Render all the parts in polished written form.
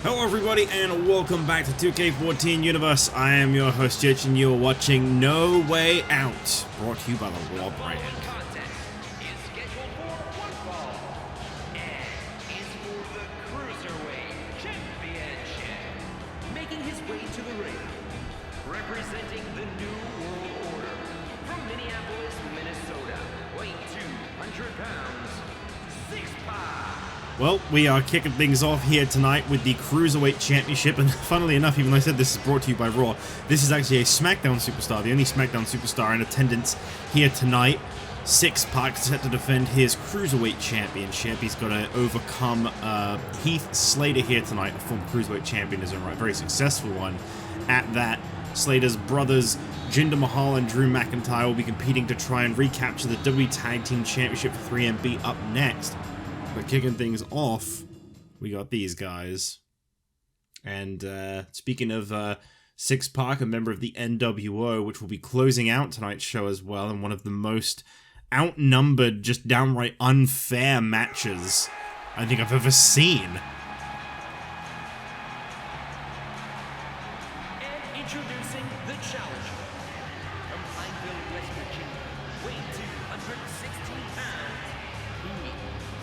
Hello everybody and welcome back to 2K14 Universe. I am your host Jitch and you're watching No Way Out, brought to you by the Raw brand. Is scheduled for one fall and is for the Cruiserweight Championship. Making his way to the ring, representing the New World Order, from Minneapolis, Minnesota, weighing 200 pounds, Syxx. Well, we are kicking things off here tonight with the Cruiserweight Championship, and funnily enough, even though I said this is brought to you by Raw, this is actually a SmackDown superstar, the only SmackDown superstar in attendance here tonight. Syxx set to defend his Cruiserweight Championship. He's got to overcome Heath Slater here tonight, a former Cruiserweight champion, is a very successful one at that. Slater's brothers, Jinder Mahal and Drew McIntyre, will be competing to try and recapture the WWE Tag Team Championship for 3MB up next. But kicking things off, we got these guys. And speaking of Syxx, a member of the NWO, which will be closing out tonight's show as well, and one of the most outnumbered, just downright unfair matches I think I've ever seen. And introducing the challenger from Pineville, West Virginia, weighing 216 pounds,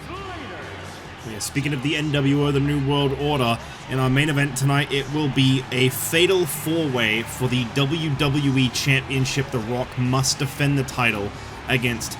Slater. Yeah, speaking of the NWO, the New World Order, in our main event tonight, it will be a fatal four-way for the WWE Championship. The Rock must defend the title against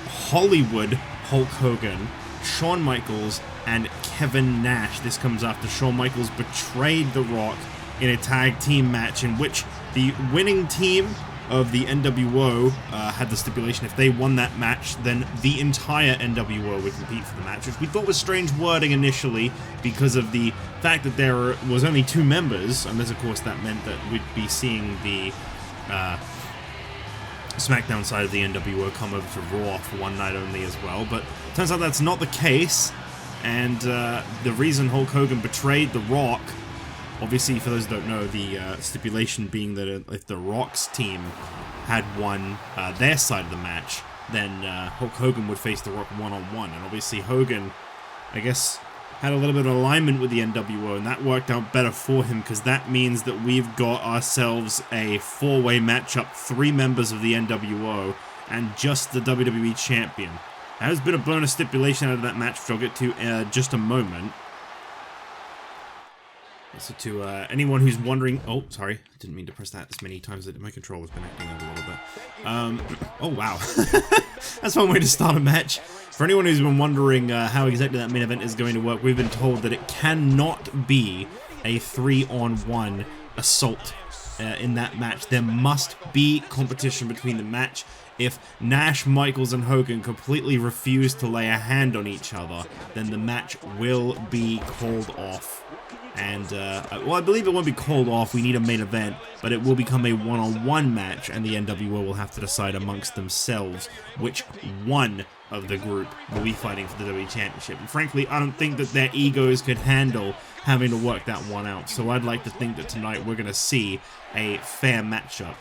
Hollywood Hulk Hogan, Shawn Michaels, and Kevin Nash. This comes after Shawn Michaels betrayed The Rock in a tag team match in which the winning team of the NWO had the stipulation if they won that match, then the entire NWO would compete for the match, which we thought was strange wording initially because of the fact that there was only two members, and of course that meant that we'd be seeing the SmackDown side of the NWO come over to Raw for one night only as well, but turns out that's not the case, and the reason Hulk Hogan betrayed The Rock, obviously, for those who don't know, the stipulation being that if The Rock's team had won their side of the match, then Hulk Hogan would face The Rock one-on-one. And obviously Hogan, I guess, had a little bit of alignment with the NWO, and that worked out better for him, because that means that we've got ourselves a four-way matchup, three members of the NWO, and just the WWE Champion. There has been a bonus stipulation out of that match, which I'll get to just a moment. So to anyone who's wondering, oh, sorry, I didn't mean to press that as many times that my controller's been acting up a little bit. Oh, wow. That's one way to start a match. For anyone who's been wondering how exactly that main event is going to work, we've been told that it cannot be a 3-on-1 assault in that match. There must be competition between the match. If Nash, Michaels, and Hogan completely refuse to lay a hand on each other, then the match will be called off. And, well, I believe it won't be called off, we need a main event, but it will become a one-on-one match, and the NWO will have to decide amongst themselves which one of the group will be fighting for the WWE Championship. And frankly, I don't think that their egos could handle having to work that one out, so I'd like to think that tonight we're going to see a fair matchup.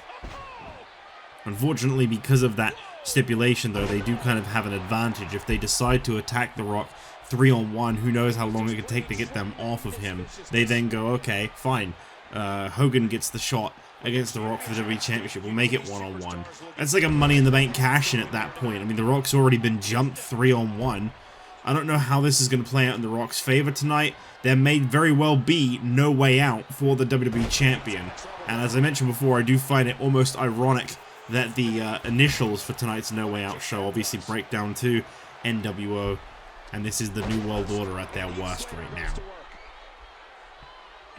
Unfortunately, because of that stipulation, though, they do kind of have an advantage. If they decide to attack The Rock 3-on-1, who knows how long it could take to get them off of him. They then go, okay, fine. Hogan gets the shot against The Rock for the WWE Championship. We'll make it one-on-one. That's like a Money in the Bank cash-in at that point. I mean, The Rock's already been jumped 3-on-1. I don't know how this is going to play out in The Rock's favor tonight. There may very well be no way out for the WWE Champion. And as I mentioned before, I do find it almost ironic that the initials for tonight's No Way Out show obviously break down to NWO. And this is the New World Order at their worst right now.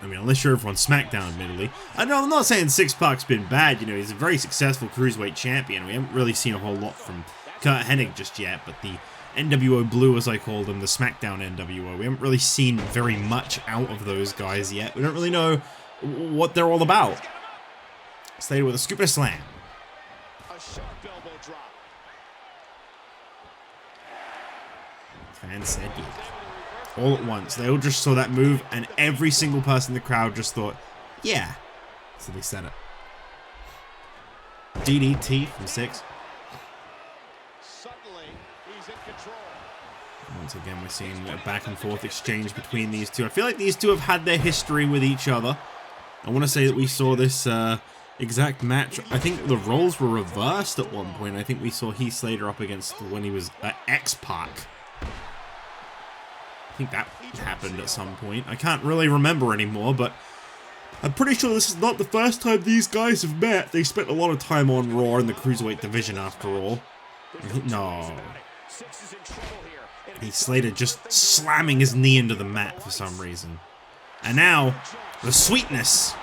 I mean, unless you're over on SmackDown, admittedly. I'm not saying Syxx-Pac's been bad, you know, he's a very successful Cruiserweight champion. We haven't really seen a whole lot from Kurt Hennig just yet, but the NWO Blue, as I call them, the SmackDown NWO, we haven't really seen very much out of those guys yet. We don't really know what they're all about. Slater with a scoop and a slam. A sharp elbow drop. And said yeah. All at once. They all just saw that move, and every single person in the crowd just thought, yeah. So they said it. DDT from Syxx. Suddenly, he's in control. Once again, we're seeing a back and forth exchange between these two. I feel like these two have had their history with each other. I want to say that we saw this exact match. I think the roles were reversed at one point. I think we saw Heath Slater up against when he was at X-Pac. I think that happened at some point. I can't really remember anymore, but I'm pretty sure this is not the first time these guys have met. They spent a lot of time on Raw in the Cruiserweight division after all. No. Heath Slater just slamming his knee into the mat for some reason. And now, the sweetness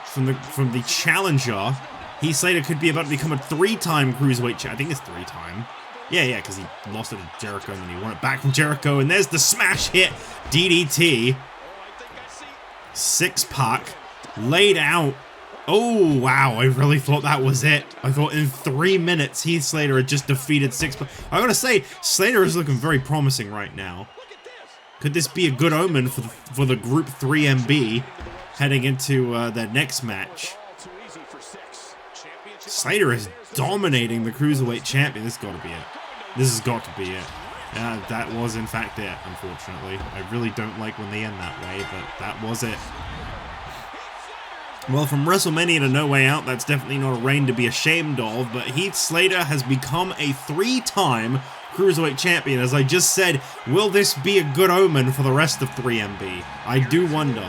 from the challenger. Heath Slater could be about to become a 3-time Cruiserweight champion. I think it's 3-time. Yeah, because he lost it to Jericho and then he won it back from Jericho. And there's the smash hit. DDT. Syxx laid out. Oh, wow. I really thought that was it. I thought in 3 minutes, Heath Slater had just defeated Syxx. I gotta say, Slater is looking very promising right now. Could this be a good omen for the Group 3MB heading into their next match? Slater is dominating the Cruiserweight champion. This has got to be it. This has got to be it. That was in fact it, unfortunately. I really don't like when they end that way, but that was it. Well, from WrestleMania to No Way Out, that's definitely not a reign to be ashamed of, but Heath Slater has become a 3-time Cruiserweight champion. As I just said, will this be a good omen for the rest of 3MB? I do wonder.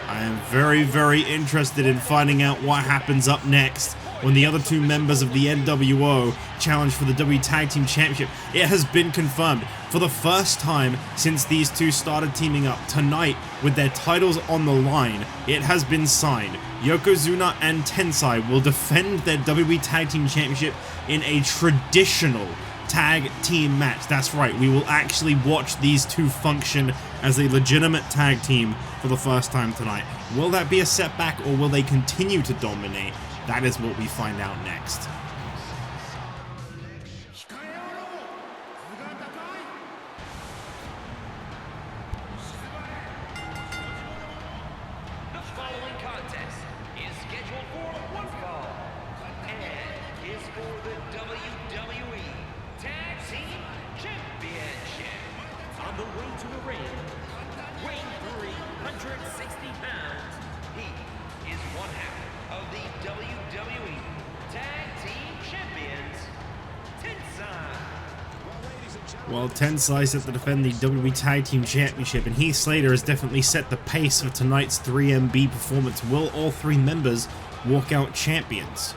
I am very, very interested in finding out what happens up next when the other 2 members of the NWO challenge for the WWE Tag Team Championship. It has been confirmed for the first time since these two started teaming up tonight with their titles on the line. It has been signed. Yokozuna and Tensai will defend their WWE Tag Team Championship in a traditional tag team match. That's right, we will actually watch these two function as a legitimate tag team for the first time tonight. Will that be a setback or will they continue to dominate? That is what we find out next. The following contest is scheduled for one fall and is for the WWE Tag Team Championship. On the way to the ring, weighing 360 pounds, he is one half of the WWE Tag Team Champions, Tensai. Well, Tensai set to defend the WWE Tag Team Championship, and Heath Slater has definitely set the pace for tonight's 3MB performance. Will all 3 members walk out champions?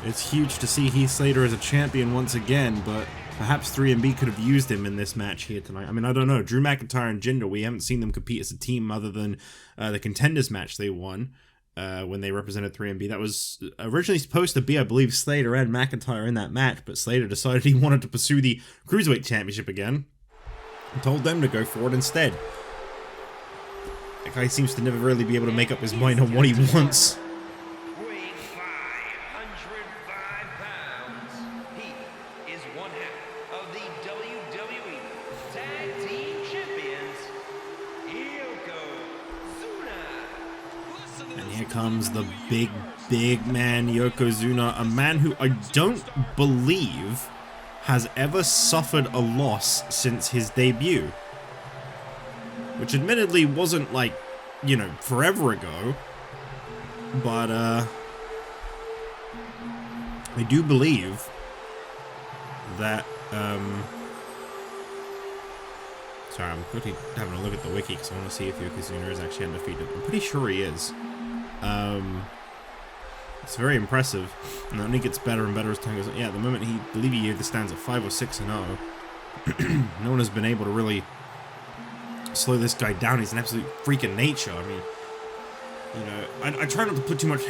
It's huge to see Heath Slater as a champion once again, but perhaps 3MB could have used him in this match here tonight. I mean, I don't know. Drew McIntyre and Jinder, we haven't seen them compete as a team other than the Contenders match they won when they represented 3MB. That was originally supposed to be, I believe, Slater and McIntyre in that match, but Slater decided he wanted to pursue the Cruiserweight Championship again and told them to go for it instead. That guy seems to never really be able to make up his mind on what he wants. Weighing 505 pounds, he is one half of the WWE Tag Team Champions, Yokozuna. And here comes the big man Yokozuna, a man who I don't believe has ever suffered a loss since his debut. Which admittedly wasn't like, you know, forever ago. But, I do believe that, sorry, I'm quickly having a look at the wiki because I want to see if Yokozuna is actually undefeated. I'm pretty sure he is. It's very impressive, and that only gets better and better as time goes on. Yeah, at the moment, I believe he either stands at 5 or 6-0. No one has been able to really slow this guy down. He's an absolute freak of nature. I mean, you know, I try not to put too much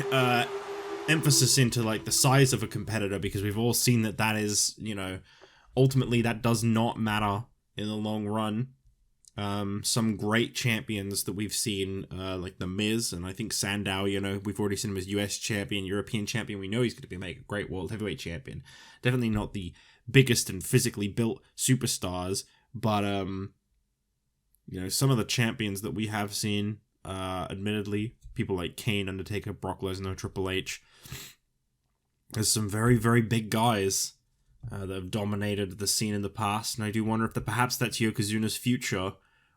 emphasis into like the size of a competitor because we've all seen that that is, you know, ultimately that does not matter in the long run. Some great champions that we've seen, like the Miz, and I think Sandow, you know, we've already seen him as US champion, European champion. We know he's going to be making a great world heavyweight champion. Definitely not the biggest and physically built superstars, but you know, some of the champions that we have seen, admittedly, people like Kane, Undertaker, Brock Lesnar, Triple H. There's some very, very big guys that have dominated the scene in the past, and I do wonder if perhaps that's Yokozuna's future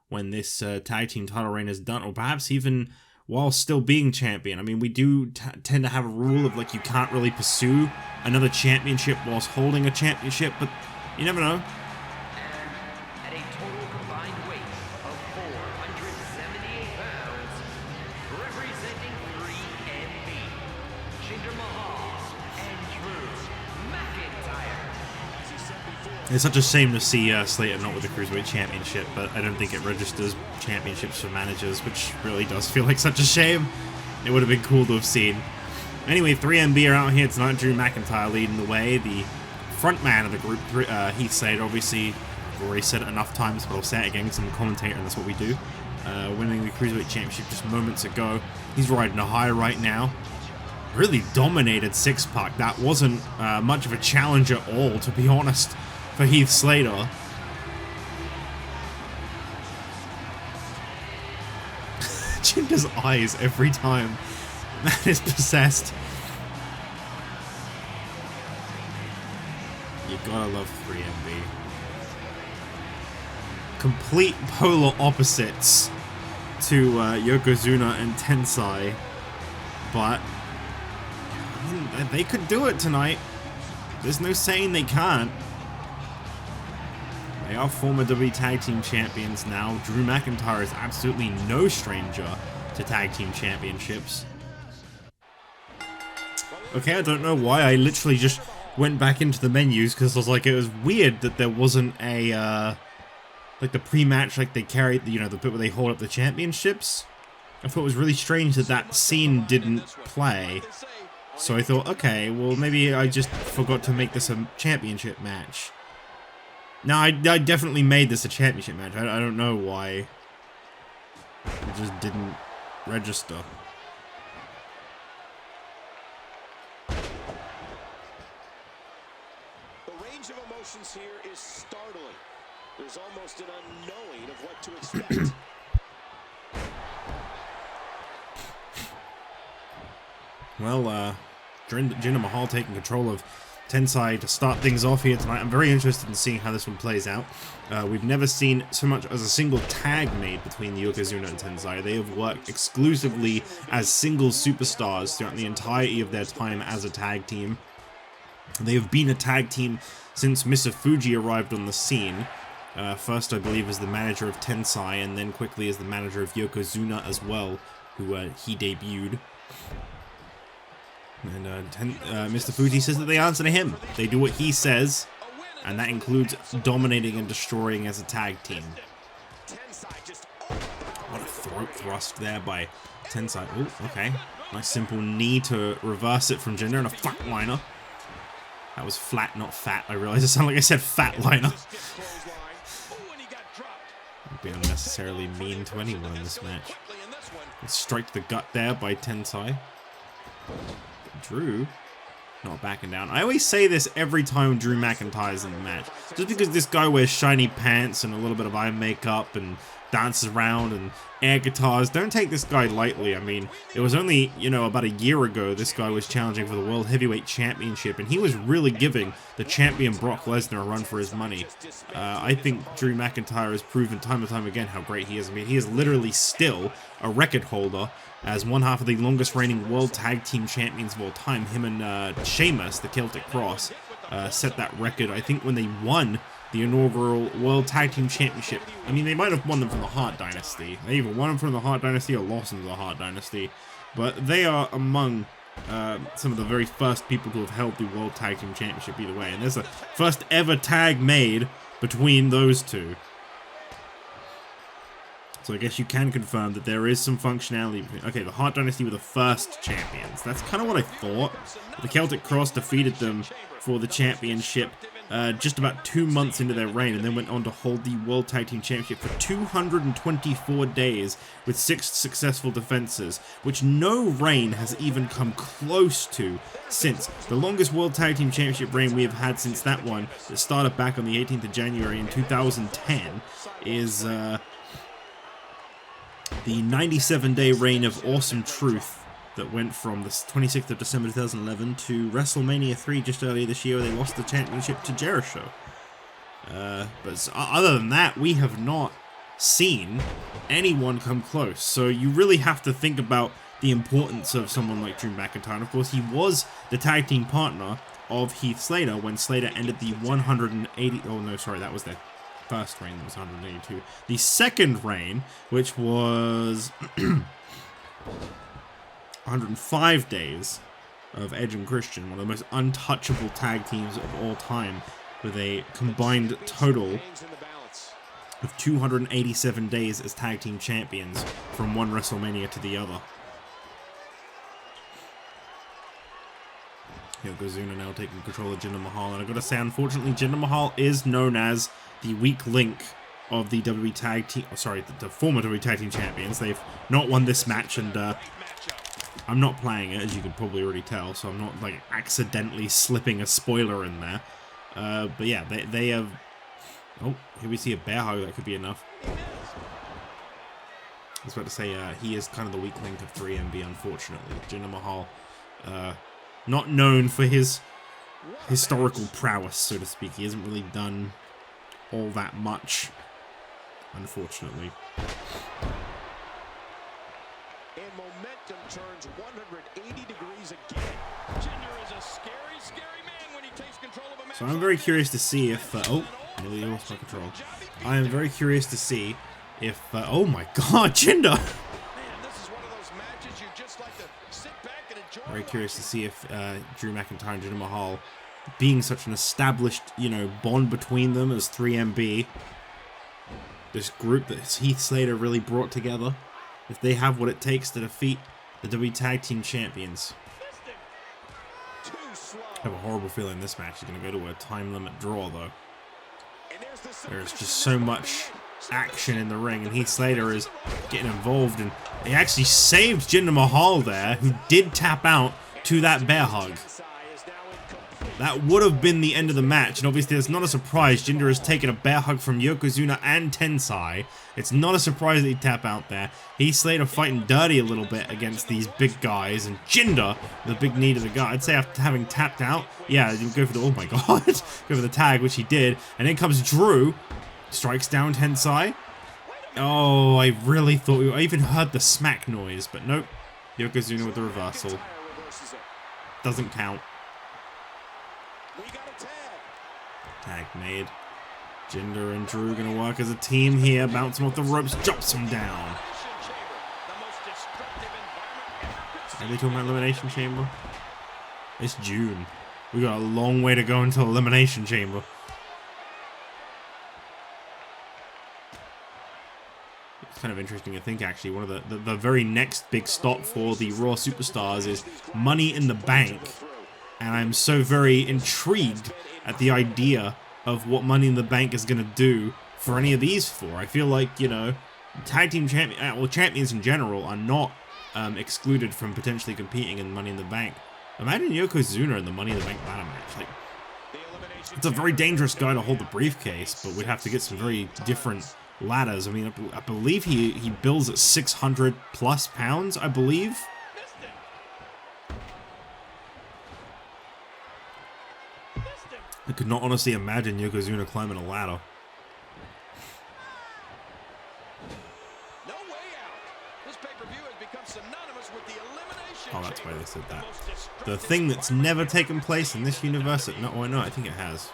when this tag team title reign is done, or perhaps even while still being champion. I mean, we do tend to have a rule of, like, you can't really pursue another championship whilst holding a championship, but you never know. At a total combined weight of 478 pounds, representing 3MB, Jinder Mahal and Drew McIntyre. It's such a shame to see Slater not with the Cruiserweight Championship, but I don't think it registers championships for managers, which really does feel like such a shame. It would have been cool to have seen. Anyway, 3MB are out here tonight. Drew McIntyre leading the way. The front man of the group, Heath Slater, obviously, I've already said it enough times, but I'll say it again because I'm a commentator and that's what we do. Winning the Cruiserweight Championship just moments ago. He's riding a high right now. Really dominated Syxx Pac. That wasn't much of a challenge at all, to be honest, for Heath Slater. Jinder's eyes every time. Man is possessed. You gotta love 3MB. Complete polar opposites to Yokozuna and Tensai, but I mean, they could do it tonight. There's no saying they can't. They are former WWE Tag Team Champions now. Drew McIntyre is absolutely no stranger to Tag Team Championships. Okay, I don't know why I literally just went back into the menus, because I was like, it was weird that there wasn't a, like the pre-match, like they carried, you know, the bit where they hold up the championships. I thought it was really strange that that scene didn't play. So I thought, okay, well maybe I just forgot to make this a championship match. Now, I definitely made this a championship match. I don't know why it just didn't register. The range of emotions here is startling. There's almost an unknowing of what to expect. Well, Jinder Mahal taking control of Tensai to start things off here tonight. I'm very interested in seeing how this one plays out. We've never seen so much as a single tag made between the Yokozuna and Tensai. They have worked exclusively as single superstars throughout the entirety of their time as a tag team. They have been a tag team since Mr. Fuji arrived on the scene. First, I believe, as the manager of Tensai, and then quickly as the manager of Yokozuna as well, who he debuted. And Mr. Fuji says that they answer to him. They do what he says, and that includes dominating and destroying as a tag team. What a throat thrust there by Tensai. Oh, okay. Nice simple knee to reverse it from Jinder, and a flatliner. That was flat, not fat. I realize it sounded like I said fatliner. Be unnecessarily mean to anyone in this match. Strike to the gut there by Tensai. Drew not backing down. I always say this every time Drew McIntyre's in the match. Just because this guy wears shiny pants and a little bit of eye makeup and dances around and air guitars, don't take this guy lightly. I mean, it was only, you know, about a year ago this guy was challenging for the World Heavyweight Championship, and he was really giving the champion Brock Lesnar a run for his money. I think Drew McIntyre has proven time and time again how great he is. I mean, he is literally still a record holder as one half of the longest reigning World Tag Team Champions of all time. Him and Sheamus, the Celtic Cross, set that record, I think, when they won the inaugural World Tag Team Championship. I mean, they might have won them from the Hart Dynasty. They either won them from the Hart Dynasty or lost them to the Hart Dynasty. But they are among some of the very first people to have held the World Tag Team Championship either way. And there's a first ever tag made between those two. So I guess you can confirm that there is some functionality. Okay, the Hart Dynasty were the first champions. That's kind of what I thought. The Celtic Cross defeated them for the championship just about 2 months into their reign, and then went on to hold the World Tag Team Championship for 224 days with 6 successful defenses, which no reign has even come close to since. The longest World Tag Team Championship reign we have had since that one, that started back on the 18th of January in 2010, is the 97-day reign of Awesome Truth that went from the 26th of December 2011 to WrestleMania 3 just earlier this year, where they lost the championship to Jericho. But other than that, we have not seen anyone come close. So you really have to think about the importance of someone like Drew McIntyre. And of course, he was the tag team partner of Heath Slater when Slater ended the 180... Oh, no, sorry, that was their first reign. That was 182. The second reign, which was 105 days of Edge and Christian, one of the most untouchable tag teams of all time, with a combined total of 287 days as tag team champions from one WrestleMania to the other. Yokozuna now taking control of Jinder Mahal, and I've got to say, unfortunately, Jinder Mahal is known as the weak link of the WWE Tag Team, the former WWE Tag Team Champions. They've not won this match, and I'm not playing it, as you can probably already tell, so I'm not like accidentally slipping a spoiler in there. But yeah, they have... Oh, here we see a bear hug. That could be enough. I was about to say, he is kind of the weak link of 3MB, unfortunately. Jinder Mahal, not known for his historical prowess, so to speak. He hasn't really done all that much, unfortunately. And momentum turns 180 degrees again. Jinder is a scary, scary man when he takes control of a match. So I'm very curious to see if... oh, nearly lost my control. I am very curious to see if... oh my god, Jinder! Man, this is one of those matches you just like to sit back and enjoy. Very curious to see if Drew McIntyre and Jinder Mahal, being such an established, you know, bond between them as 3MB, this group that Heath Slater really brought together, if they have what it takes to defeat the WWE Tag Team Champions. I have a horrible feeling this match is going to go to a time limit draw, though. There's just so much action in the ring, and Heath Slater is getting involved, and he actually saved Jinder Mahal there, who did tap out to that bear hug. That would have been the end of the match, and obviously it's not a surprise. Jinder has taken a bear hug from Yokozuna and Tensai. It's not a surprise that he tap out there. Heath Slater fighting dirty a little bit against these big guys, and Jinder, the big knee to the gut. I'd say after having tapped out, yeah, you go for the, oh my god, go for the tag, which he did, and then comes Drew, strikes down Tensai. Oh, I really thought, I even heard the smack noise, but nope. Yokozuna with the reversal. Doesn't count. Tag made. Jinder and Drew gonna work as a team here. Bounce him off the ropes, drops him down. Are they talking about Elimination Chamber? It's June. We got a long way to go until Elimination Chamber. It's kind of interesting to think, actually. One of the very next big stop for the Raw Superstars is Money in the Bank. And I'm so very intrigued at the idea of what Money in the Bank is going to do for any of these four. I feel like, you know, tag team champions in general are not excluded from potentially competing in Money in the Bank. Imagine Yokozuna in the Money in the Bank ladder match. Like, it's a very dangerous guy to hold the briefcase, but we'd have to get some very different ladders. I mean, I believe he bills at 600 plus pounds, I believe. I could not honestly imagine Yokozuna climbing a ladder. No way out. This pay-per-view has become synonymous with the elimination. Oh, that's why they said that. The thing that's never taken place in this universe. No, why not? I think it has.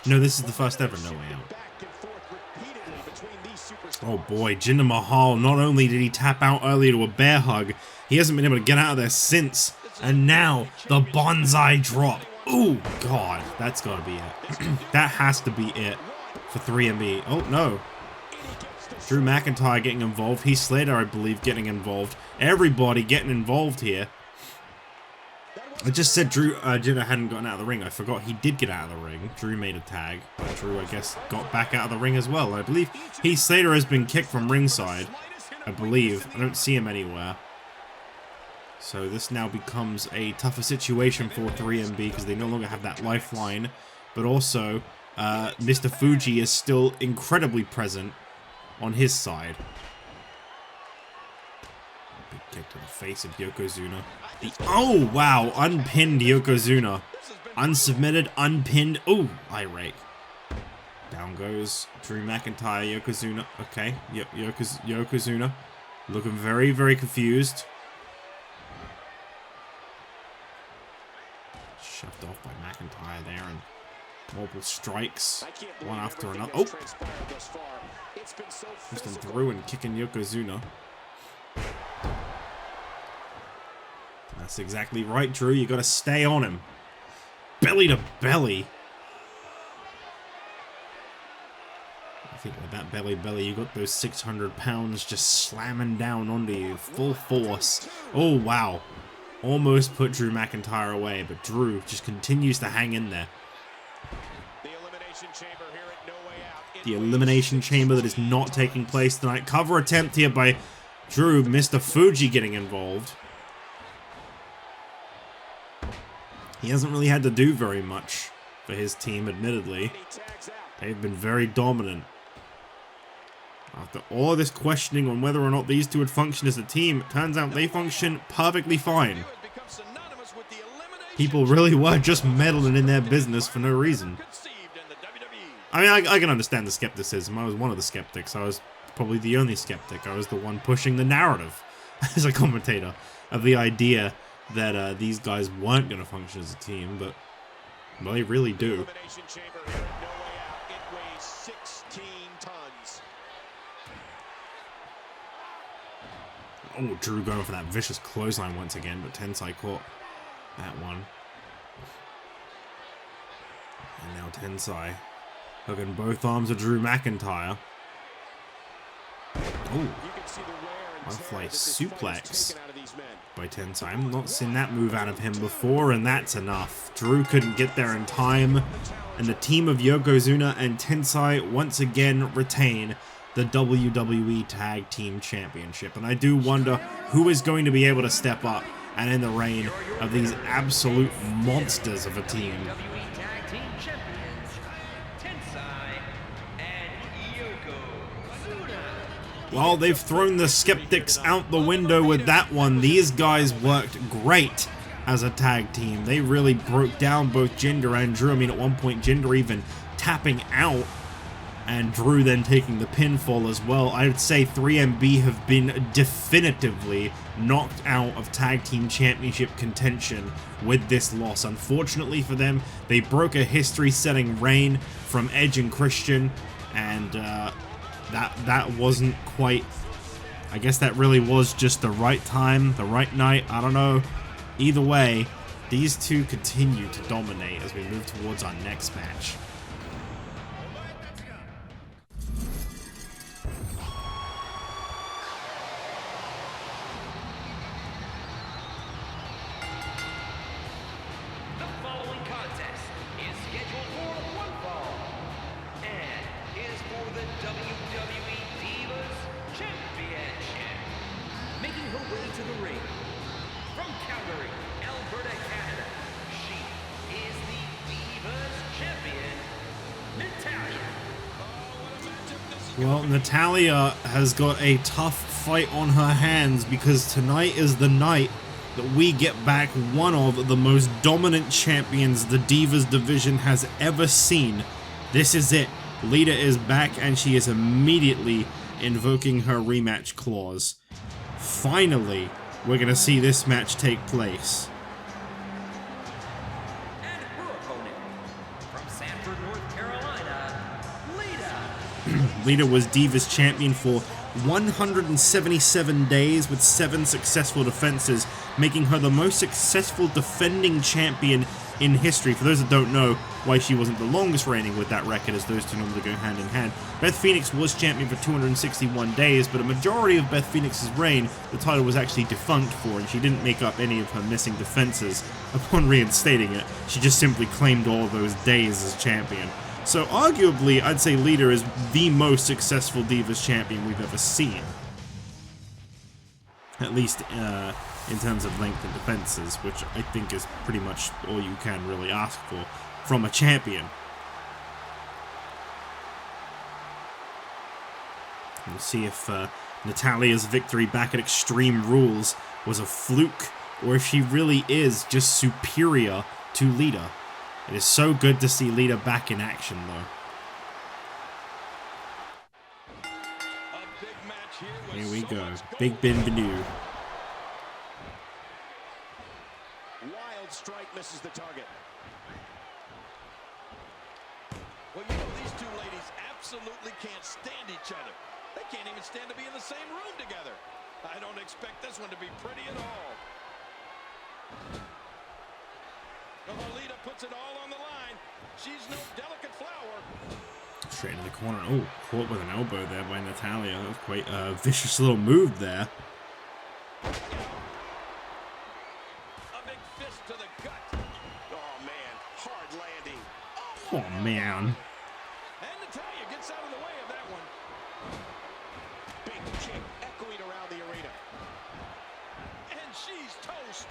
No, this is the first ever No Way Out. Oh boy, Jinder Mahal. Not only did he tap out earlier to a bear hug, he hasn't been able to get out of there since. And now the bonsai drop. Oh god, that's gotta be it. That has to be it for 3MB. Oh no. Drew McIntyre getting involved. Heath Slater, I believe, getting involved. Everybody getting involved here. I just said Jinder hadn't gotten out of the ring. I forgot he did get out of the ring. Drew made a tag, but Drew, I guess, got back out of the ring as well. I believe Heath Slater has been kicked from ringside. I believe. I don't see him anywhere. So this now becomes a tougher situation for 3MB because they no longer have that lifeline. But also, Mr. Fuji is still incredibly present on his side. Kick to the face of Yokozuna. Oh, wow. Unpinned Yokozuna. Unsubmitted, unpinned. Oh, eye rake. Down goes Drew McIntyre, Yokozuna. Okay, Yokozuna. Looking very, very confused. Shoved off by McIntyre there, and multiple strikes, one after another. Oh! Pushed him through and kicking Yokozuna. That's exactly right, Drew. You got to stay on him. Belly to belly. I think with that belly, you got those 600 pounds just slamming down onto you, full force. Oh, wow. Almost put Drew McIntyre away, but Drew just continues to hang in there. The Elimination Chamber that is not taking place tonight. Cover attempt here by Drew. Mr. Fuji getting involved. He hasn't really had to do very much for his team, admittedly. They've been very dominant. After all this questioning on whether or not these two would function as a team, it turns out they function perfectly fine. People really were just meddling in their business for no reason. I mean, I can understand the skepticism. I was one of the skeptics. I was probably the only skeptic. I was the one pushing the narrative as a commentator of the idea that these guys weren't going to function as a team, but well, they really do. Oh, Drew going for that vicious clothesline once again, but Tensai caught that one. And now Tensai hooking both arms of Drew McIntyre. Oh, butterfly suplex by Tensai. I've not seen that move out of him before, and that's enough. Drew couldn't get there in time, and the team of Yokozuna and Tensai once again retain the WWE Tag Team Championship. And I do wonder who is going to be able to step up and end the reign of these absolute monsters of a team. WWE Tag Team Champions, Tensai and Yokozuna. Well, they've thrown the skeptics out the window with that one. These guys worked great as a tag team. They really broke down both Jinder and Drew. I mean, at one point, Jinder even tapping out, and Drew then taking the pinfall as well. I would say 3MB have been definitively knocked out of Tag Team Championship contention with this loss. Unfortunately for them, they broke a history-setting reign from Edge and Christian, and that wasn't quite... I guess that really was just the right time, the right night. I don't know. Either way, these two continue to dominate as we move towards our next match. Well, Natalya has got a tough fight on her hands, because tonight is the night that we get back one of the most dominant champions the Divas division has ever seen. This is it. Lita is back, and she is immediately invoking her rematch clause. Finally, we're going to see this match take place. Lita was Divas champion for 177 days with 7 successful defenses, making her the most successful defending champion in history. For those that don't know why she wasn't the longest reigning with that record, as those two normally go hand in hand, Beth Phoenix was champion for 261 days, but a majority of Beth Phoenix's reign, the title was actually defunct for, and she didn't make up any of her missing defenses upon reinstating it. She just simply claimed all of those days as champion. So arguably, I'd say Lita is the most successful Divas champion we've ever seen. At least in terms of length and defenses, which I think is pretty much all you can really ask for from a champion. We'll see if Natalya's victory back at Extreme Rules was a fluke, or if she really is just superior to Lita. It is so good to see Lita back in action, though. Here we go. Big bienvenue. Wild strike misses the target. Well, you know, these two ladies absolutely can't stand each other. They can't even stand to be in the same room together. I don't expect this one to be pretty at all. Lita puts it all on the line. She's no delicate flower. Straight into the corner. Oh, caught with an elbow there by Natalya. That was quite a vicious little move there. A big fist to the gut. Oh, man. Hard landing. Oh, man. And Natalya gets out of the way of that one. Big kick echoing around the arena. And she's toast.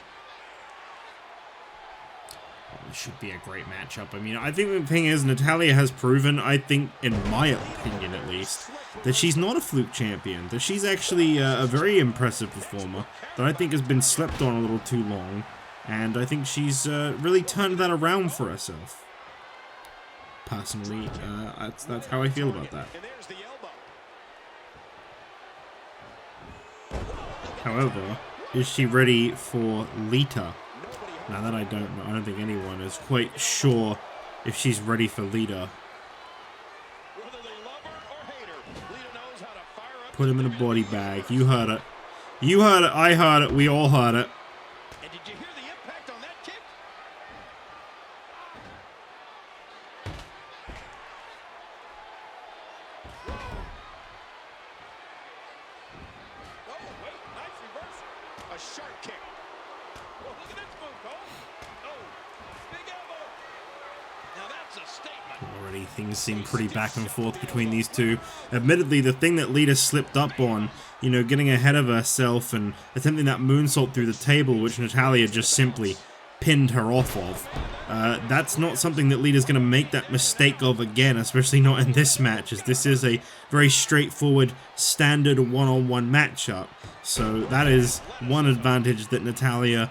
This should be a great matchup. I mean, I think the thing is, Natalya has proven, I think, in my opinion at least, that she's not a fluke champion. That she's actually a very impressive performer that I think has been slept on a little too long. And I think she's really turned that around for herself. Personally, that's how I feel about that. However, is she ready for Lita? Now that I don't know, I don't think anyone is quite sure if she's ready for Lita. Put him in a body bag. You heard it. You heard it. I heard it. We all heard it. And did you hear the impact on that kick? Oh, wait. Nice reversal. A sharp kick. Oh, look at this move, Cole. Oh, big elbow. Now that's a statement. Already things seem pretty back and forth between these two. Admittedly, the thing that Lita slipped up on, you know, getting ahead of herself and attempting that moonsault through the table, which Natalya just simply pinned her off of. That's not something that Lita's going to make that mistake of again, especially not in this match, as this is a very straightforward, standard one-on-one matchup. So that is one advantage that Natalya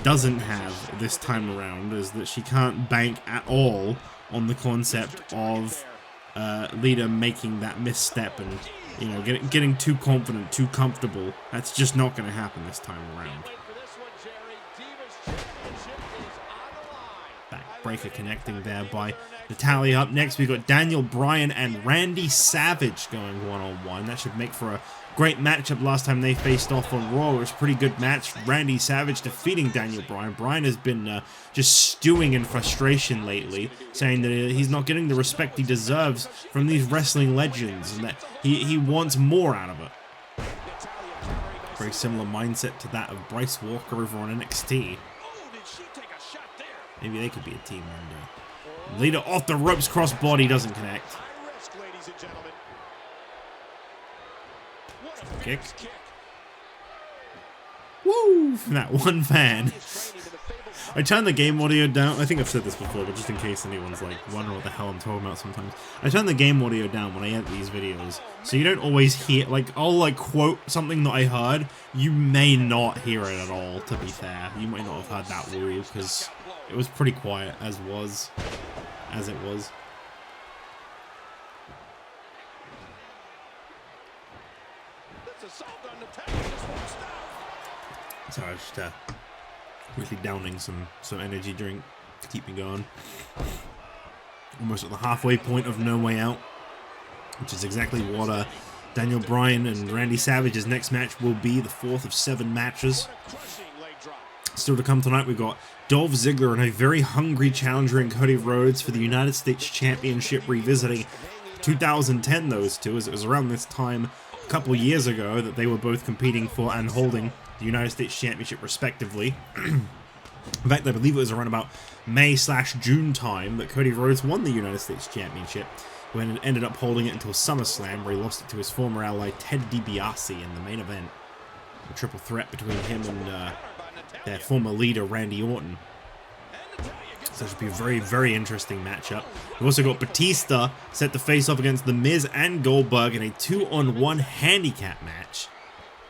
doesn't have this time around, is that she can't bank at all on the concept of Lita making that misstep and, you know, getting too confident, too comfortable. That's just not going to happen this time around. Backbreaker connecting there by Natalya. Up next, we've got Daniel Bryan and Randy Savage going one-on-one. That should make for a great matchup. Last time they faced off on Raw, it was a pretty good match. Randy Savage defeating Daniel Bryan. Bryan has been just stewing in frustration lately, saying that he's not getting the respect he deserves from these wrestling legends, and that he wants more out of it. Very similar mindset to that of Bryce Walker over on NXT. Maybe they could be a team one day. Lita off the ropes, crossbody, doesn't connect. Kick. Woo! From that one fan. I turn the game audio down. I think I've said this before, but just in case anyone's like wondering what the hell I'm talking about sometimes. I turn the game audio down when I edit these videos, so you don't always hear, like, I'll like quote something that I heard. You may not hear it at all, to be fair. You might not have heard that word, because it was pretty quiet as it was. So I was just quickly downing some energy drink to keep me going. Almost at the halfway point of No Way Out, which is exactly what Daniel Bryan and Randy Savage's next match will be, the 4th of 7 matches. Still to come tonight, we've got Dolph Ziggler and a very hungry challenger in Cody Rhodes for the United States Championship, revisiting 2010, those two, as it was around this time a couple years ago that they were both competing for and holding the United States Championship respectively. In fact, I believe it was around about May/June time that Cody Rhodes won the United States Championship, when it ended up holding it until SummerSlam, where he lost it to his former ally Ted DiBiase in the main event. A triple threat between him and their former leader Randy Orton. So it should be a very, very interesting matchup. We've also got Batista set to face off against The Miz and Goldberg in a 2-on-1 handicap match.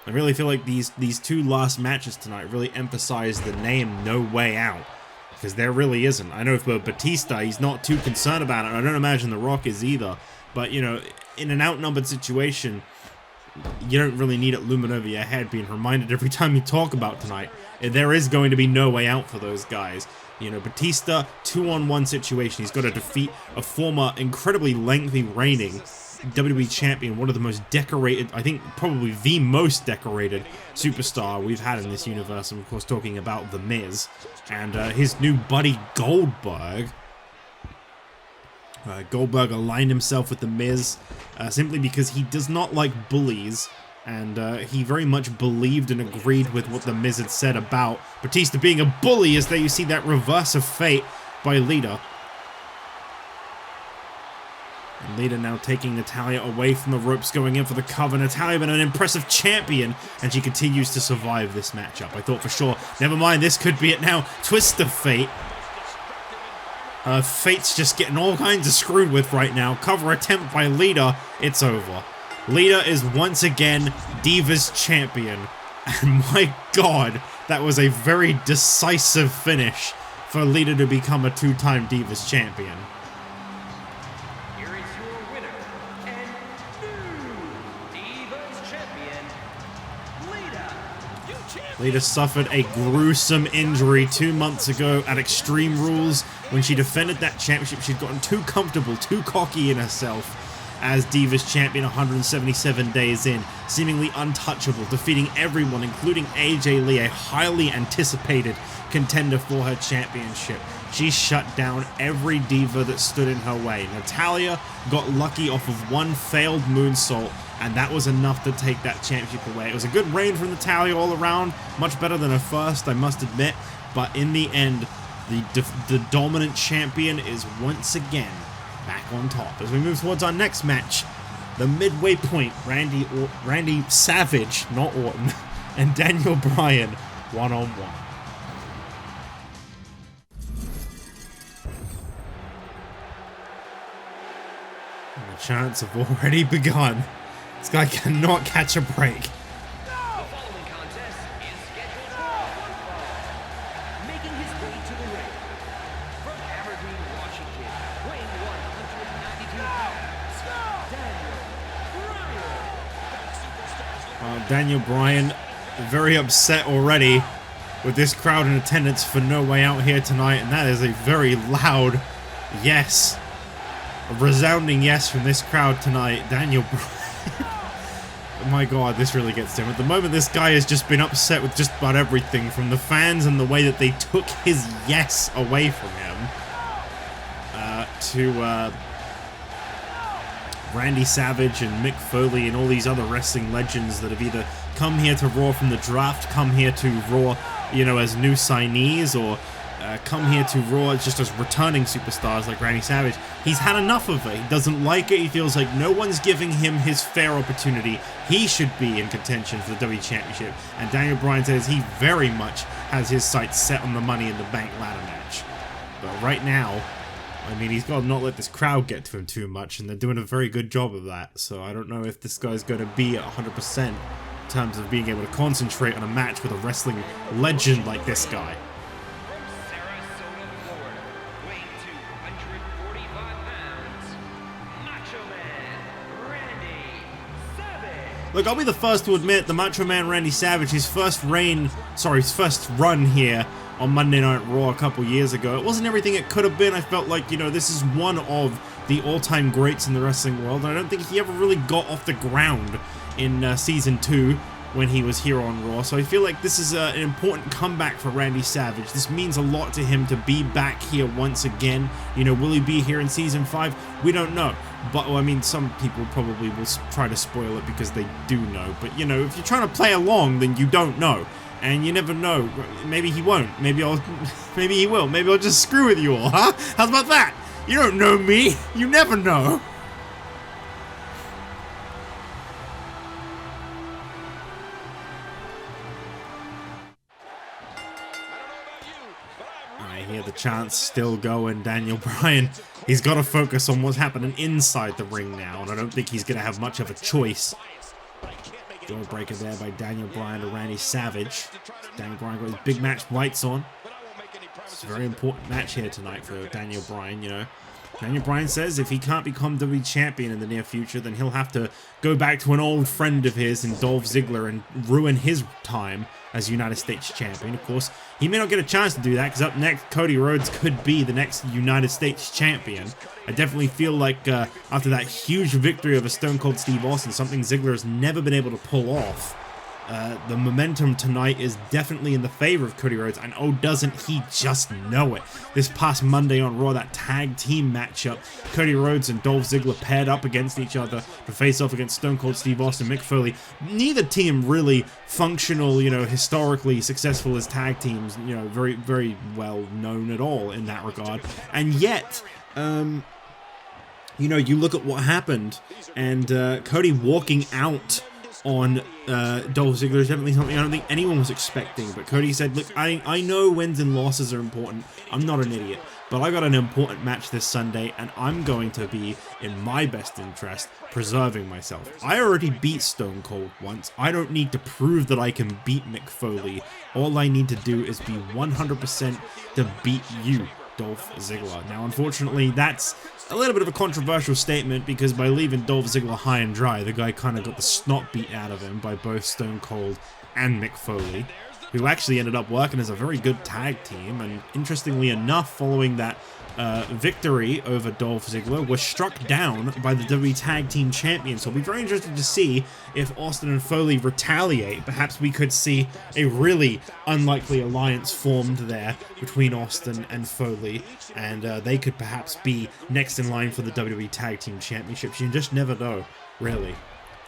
I really feel like these two last matches tonight really emphasize the name No Way Out, because there really isn't. I know for Batista, he's not too concerned about it. I don't imagine The Rock is either. But, you know, in an outnumbered situation, you don't really need it looming over your head, being reminded every time you talk about tonight. There is going to be no way out for those guys. You know, Batista, 2-on-1 situation. He's got to defeat a former, incredibly lengthy reigning WWE Champion, one of the most decorated, I think probably the most decorated superstar we've had in this universe. I'm of course talking about The Miz and his new buddy Goldberg. Goldberg aligned himself with The Miz simply because he does not like bullies, and he very much believed and agreed with what The Miz had said about Batista being a bully, as there you see that reverse of fate by Lita. And Lita now taking Natalya away from the ropes, going in for the cover. Natalya been an impressive champion, and she continues to survive this matchup. I thought for sure, never mind, this could be it now. Twist of fate. Fate's just getting all kinds of screwed with right now. Cover attempt by Lita. It's over. Lita is once again Diva's champion. And my god, that was a very decisive finish for Lita to become a two-time Divas champion. Here is your winner and new Divas champion, Lita. You champion. Lita suffered a gruesome injury 2 months ago at Extreme Rules. When she defended that championship, she'd gotten too comfortable, too cocky in herself as Divas champion 177 days in, seemingly untouchable, defeating everyone, including AJ Lee, a highly anticipated contender for her championship. She shut down every diva that stood in her way. Natalya got lucky off of one failed moonsault, and that was enough to take that championship away. It was a good reign from Natalya all around, much better than her first, I must admit, but in the end, the dominant champion is once again back on top. As we move towards our next match, the midway point, Randy Savage, not Orton, and Daniel Bryan one-on-one. And the chants have already begun. This guy cannot catch a break. Daniel Bryan very upset already with this crowd in attendance for No Way Out here tonight, and that is a very loud yes. A resounding yes from this crowd tonight. Daniel Bryan. Oh my god, this really gets to him. At the moment, this guy has just been upset with just about everything, from the fans and the way that they took his yes away from him, to Randy Savage and Mick Foley and all these other wrestling legends that have either come here to Raw from the draft, come here to Raw, you know, as new signees, or come here to Raw just as returning superstars like Randy Savage. He's had enough of it. He doesn't like it. He feels like no one's giving him his fair opportunity. He should be in contention for the WWE Championship. And Daniel Bryan says he very much has his sights set on the Money in the Bank ladder match. But right now, I mean, he's got to not let this crowd get to him too much, and they're doing a very good job of that. So I don't know if this guy's going to be at 100% in terms of being able to concentrate on a match with a wrestling legend like this guy. From Sarasota, Florida, weighing 245 pounds, Macho Man Randy Savage. Look, I'll be the first to admit the Macho Man Randy Savage, his first run here on Monday Night Raw a couple years ago, it wasn't everything it could have been. I felt like, you know, this is one of the all-time greats in the wrestling world, and I don't think he ever really got off the ground in Season 2 when he was here on Raw. So I feel like this is an important comeback for Randy Savage. This means a lot to him to be back here once again. You know, will he be here in Season 5? We don't know. But, well, I mean, some people probably will try to spoil it because they do know. But, you know, if you're trying to play along, then you don't know. And you never know. Maybe he won't. Maybe he will. Maybe I'll just screw with you all, huh? How's about that? You don't know me. You never know. I hear the chants still going. Daniel Bryan, he's got to focus on what's happening inside the ring now, and I don't think he's going to have much of a choice. Jawbreaker there by Daniel Bryan to Randy Savage. Daniel Bryan got his big match lights on. It's a very important match here tonight for Daniel Bryan, you know. Daniel Bryan says if he can't become WWE Champion in the near future, then he'll have to go back to an old friend of his in Dolph Ziggler and ruin his time as United States Champion. Of course, he may not get a chance to do that because up next, Cody Rhodes could be the next United States Champion. I definitely feel like after that huge victory over Stone Cold Steve Austin, something Ziggler has never been able to pull off. The momentum tonight is definitely in the favor of Cody Rhodes, and oh, doesn't he just know it. This past Monday on Raw, that tag team matchup, Cody Rhodes and Dolph Ziggler paired up against each other to face off against Stone Cold Steve Austin, Mick Foley. Neither team really functional, you know, historically successful as tag teams, you know, very, very well known at all in that regard. And yet, you know, you look at what happened, and Cody walking out on Dolph Ziggler is definitely something I don't think anyone was expecting. But Cody said, look, I know wins and losses are important. I'm not an idiot. But I got an important match this Sunday, and I'm going to be, in my best interest, preserving myself. I already beat Stone Cold once. I don't need to prove that I can beat Mick Foley. All I need to do is be 100% to beat you, Dolph Ziggler. Now, unfortunately, that's a little bit of a controversial statement because by leaving Dolph Ziggler high and dry, the guy kind of got the snot beat out of him by both Stone Cold and Mick Foley, who actually ended up working as a very good tag team. And interestingly enough, following that victory over Dolph Ziggler, was struck down by the WWE Tag Team Champions. So I'll be very interested to see if Austin and Foley retaliate. Perhaps we could see a really unlikely alliance formed there between Austin and Foley, and they could perhaps be next in line for the WWE Tag Team Championships. You just never know, really.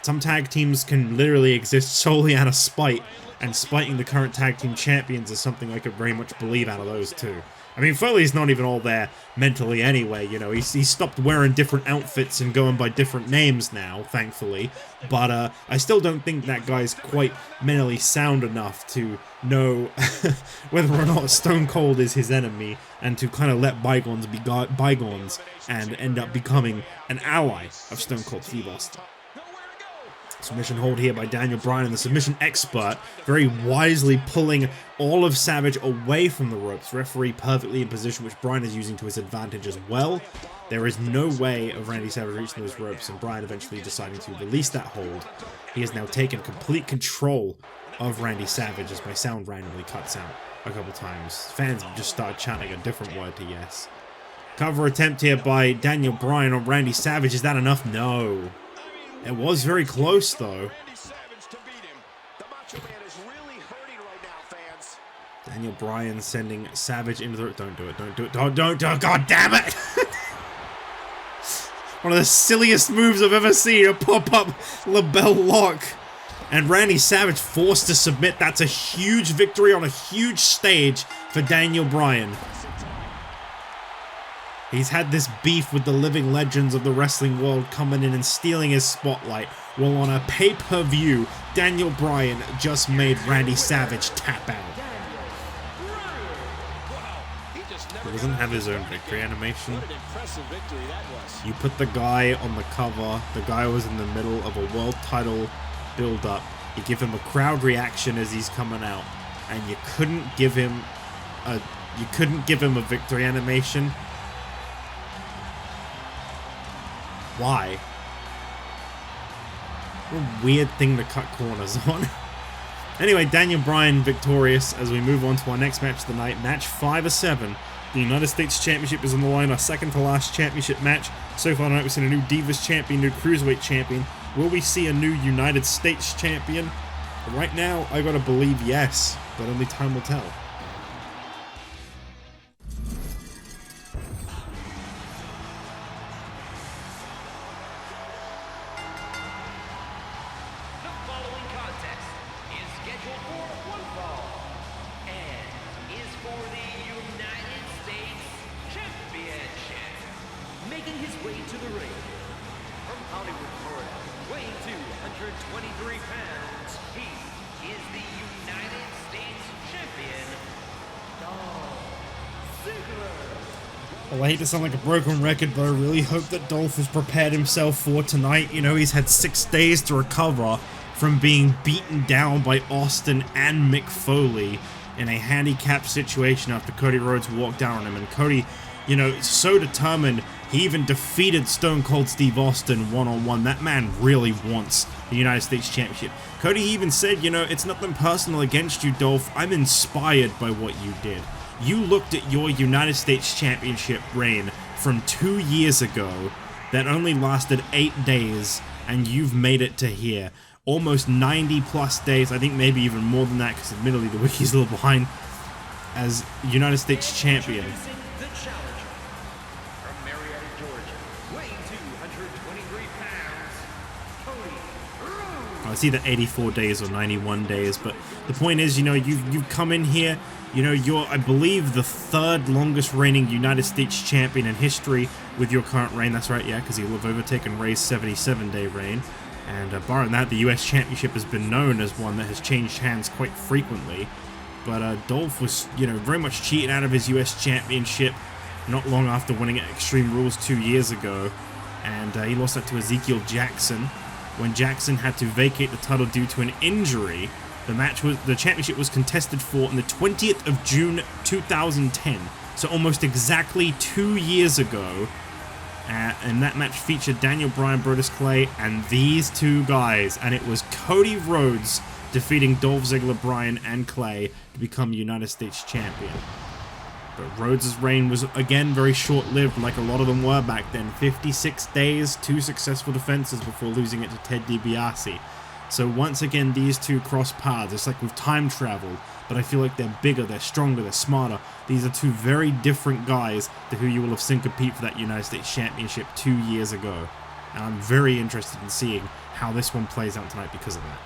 Some tag teams can literally exist solely out of spite, and spiting the current tag team champions is something I could very much believe out of those two. I mean, Foley's not even all there mentally anyway, you know, he stopped wearing different outfits and going by different names now, thankfully, but I still don't think that guy's quite mentally sound enough to know whether or not Stone Cold is his enemy, and to kind of let bygones be bygones and end up becoming an ally of Stone Cold Steve Austin. Submission hold here by Daniel Bryan, and the submission expert very wisely pulling all of Savage away from the ropes. Referee perfectly in position, which Bryan is using to his advantage as well. There is no way of Randy Savage reaching those ropes, and Bryan eventually deciding to release that hold. He has now taken complete control of Randy Savage as my sound randomly cuts out a couple times. Fans have just started chanting a different word to yes. Cover attempt here by Daniel Bryan on Randy Savage. Is that enough? No. It was very close, though. Daniel Bryan sending Savage into the... Don't do it, don't do it, don't, God damn it! One of the silliest moves I've ever seen, a pop-up label lock. And Randy Savage forced to submit. That's a huge victory on a huge stage for Daniel Bryan. He's had this beef with the living legends of the wrestling world coming in and stealing his spotlight. Well, on a pay-per-view, Daniel Bryan just made Randy Savage tap out. He doesn't have his own victory animation. You put the guy on the cover, the guy was in the middle of a world title build-up. You give him a crowd reaction as he's coming out, and you couldn't give him a victory animation. Why? What a weird thing to cut corners on. Anyway, Daniel Bryan victorious as we move on to our next match of the night. Match 5 of 7. The United States Championship is on the line, our second to last championship match. So far tonight we've seen a new Divas champion, new Cruiserweight champion. Will we see a new United States champion? Right now, I gotta believe yes, but only time will tell. Well, I hate to sound like a broken record, but I really hope that Dolph has prepared himself for tonight. You know, he's had 6 days to recover from being beaten down by Austin and Mick Foley in a handicap situation after Cody Rhodes walked down on him. And Cody, you know, so determined, he even defeated Stone Cold Steve Austin one-on-one. That man really wants the United States Championship. Cody even said, you know, it's nothing personal against you, Dolph. I'm inspired by what you did. You looked at your United States Championship reign from 2 years ago that only lasted 8 days, and you've made it to here. Almost 90 plus days, I think maybe even more than that, because admittedly the wiki's a little behind, as United States Champion. The challenger from Marietta, Georgia, weighing 223 pounds, Cody Rhodes. It's either 84 days or 91 days, but the point is, you know, you've come in here, you know, you're, I believe, the 3rd longest reigning United States champion in history with your current reign. That's right, yeah, because you'll have overtaken Ray's 77-day reign. And barring that, the US Championship has been known as one that has changed hands quite frequently. But Dolph was, you know, very much cheating out of his US Championship not long after winning at Extreme Rules 2 years ago. And he lost that to Ezekiel Jackson when Jackson had to vacate the title due to an injury. The championship was contested for on the 20th of June 2010, so almost exactly 2 years ago. And that match featured Daniel Bryan, Brodus Clay, and these two guys, and it was Cody Rhodes defeating Dolph Ziggler, Bryan, and Clay to become United States Champion. But Rhodes' reign was, again, very short-lived, like a lot of them were back then. 56 days, 2 successful defenses before losing it to Ted DiBiase. So once again, these two cross paths. It's like we've time traveled, but I feel like they're bigger, they're stronger, they're smarter. These are two very different guys to who you will have seen compete for that United States Championship 2 years ago. And I'm very interested in seeing how this one plays out tonight because of that.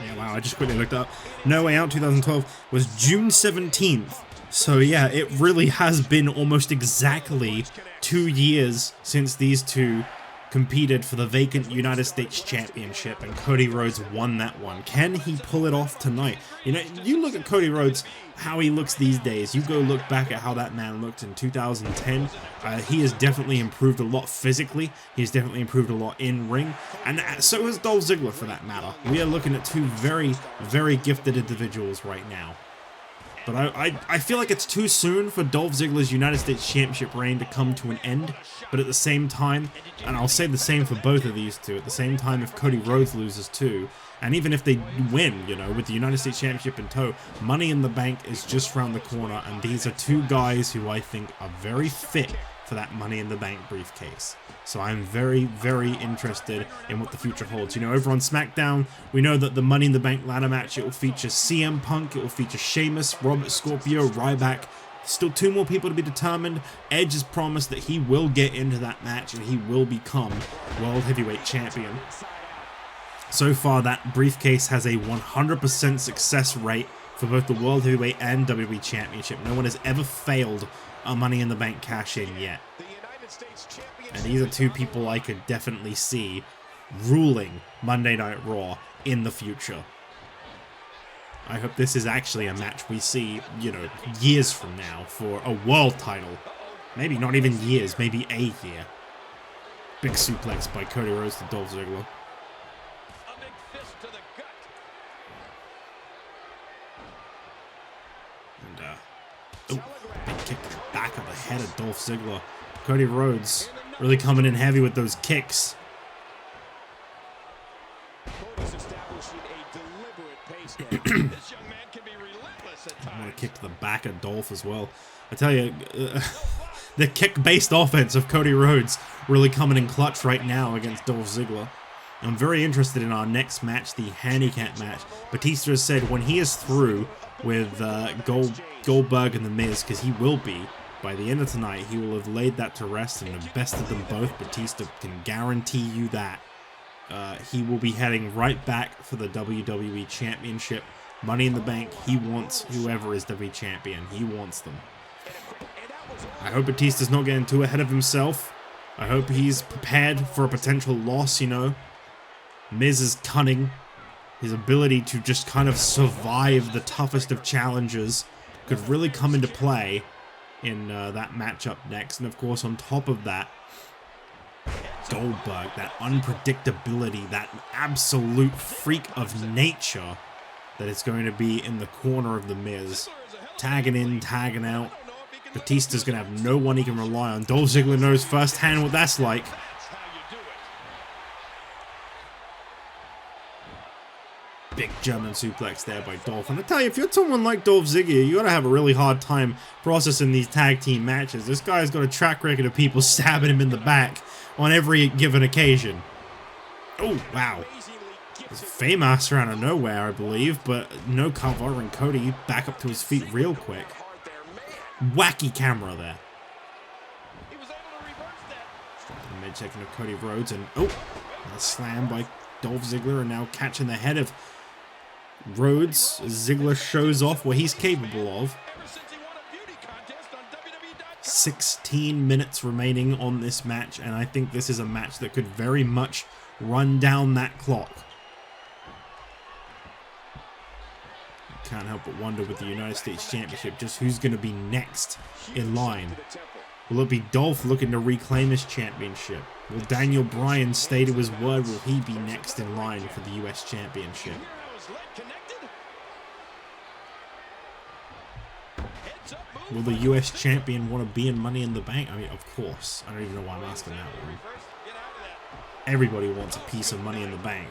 Yeah, wow, I just quickly looked up. No Way Out 2012 was June 17th. So yeah, it really has been almost exactly 2 years since these two competed for the vacant United States Championship, and Cody Rhodes won that one. Can he pull it off tonight? You know, you look at Cody Rhodes, how he looks these days. You go look back at how that man looked in 2010. He has definitely improved a lot physically. He's definitely improved a lot in ring, and so has Dolph Ziggler for that matter. We are looking at two very, very gifted individuals right now. But I feel like it's too soon for Dolph Ziggler's United States Championship reign to come to an end. But at the same time, and I'll say the same for both of these two, at the same time if Cody Rhodes loses too, and even if they win, you know, with the United States Championship in tow, Money in the Bank is just around the corner, and these are two guys who I think are very fit for that Money in the Bank briefcase. So I'm very, very interested in what the future holds. You know, over on SmackDown, we know that the Money in the Bank ladder match, it will feature CM Punk, it will feature Sheamus, Robert Scorpio, Ryback. Still 2 more people to be determined. Edge has promised that he will get into that match and he will become World Heavyweight Champion. So far, that briefcase has a 100% success rate for both the World Heavyweight and WWE Championship. No one has ever failed a Money in the Bank cash-in yet. And these are 2 people I could definitely see ruling Monday Night Raw in the future. I hope this is actually a match we see, you know, years from now for a world title. Maybe not even years, maybe a year. Big suplex by Cody Rhodes to Dolph Ziggler. A big fist to the gut. And, big kick to the back of the head of Dolph Ziggler. Cody Rhodes really coming in heavy with those kicks. Cody's establishing a deliberate pace now. This young man can be relentless at times. I want to kick to the back of Dolph as well. I tell you, the kick-based offense of Cody Rhodes really coming in clutch right now against Dolph Ziggler. I'm very interested in our next match, the handicap match. Batista has said when he is through with Goldberg and The Miz, because he will be, by the end of tonight, he will have laid that to rest and have bested them both. Batista can guarantee you that. He will be heading right back for the WWE Championship. Money in the Bank, he wants whoever is WWE Champion. He wants them. I hope Batista's not getting too ahead of himself. I hope he's prepared for a potential loss, you know. Miz's cunning, his ability to just kind of survive the toughest of challenges, could really come into play in that matchup next. And of course, on top of that, Goldberg, that unpredictability, that absolute freak of nature that is going to be in the corner of the Miz. Tagging in, tagging out. Batista's going to have no one he can rely on. Dolph Ziggler knows firsthand what that's like. Big German suplex there by Dolph. And I tell you, if you're someone like Dolph Ziggler, you gotta have a really hard time processing these tag team matches. This guy's got a track record of people stabbing him in the back on every given occasion. Oh, wow. It's Famous out of nowhere, I believe, but no cover, and Cody back up to his feet real quick. Wacky camera there. The mid-second of Cody Rhodes, and oh, a slam by Dolph Ziggler, and now catching the head of Rhodes. Ziggler shows off what he's capable of. 16 minutes remaining on this match, and I think this is a match that could very much run down that clock. Can't help but wonder with the United States Championship just who's going to be next in line. Will it be Dolph looking to reclaim his championship? Will Daniel Bryan stay to his word? Will he be next in line for the US Championship? Will the US Champion want to be in Money in the Bank? I mean, of course. I don't even know why I'm asking that one. Everybody wants a piece of Money in the Bank.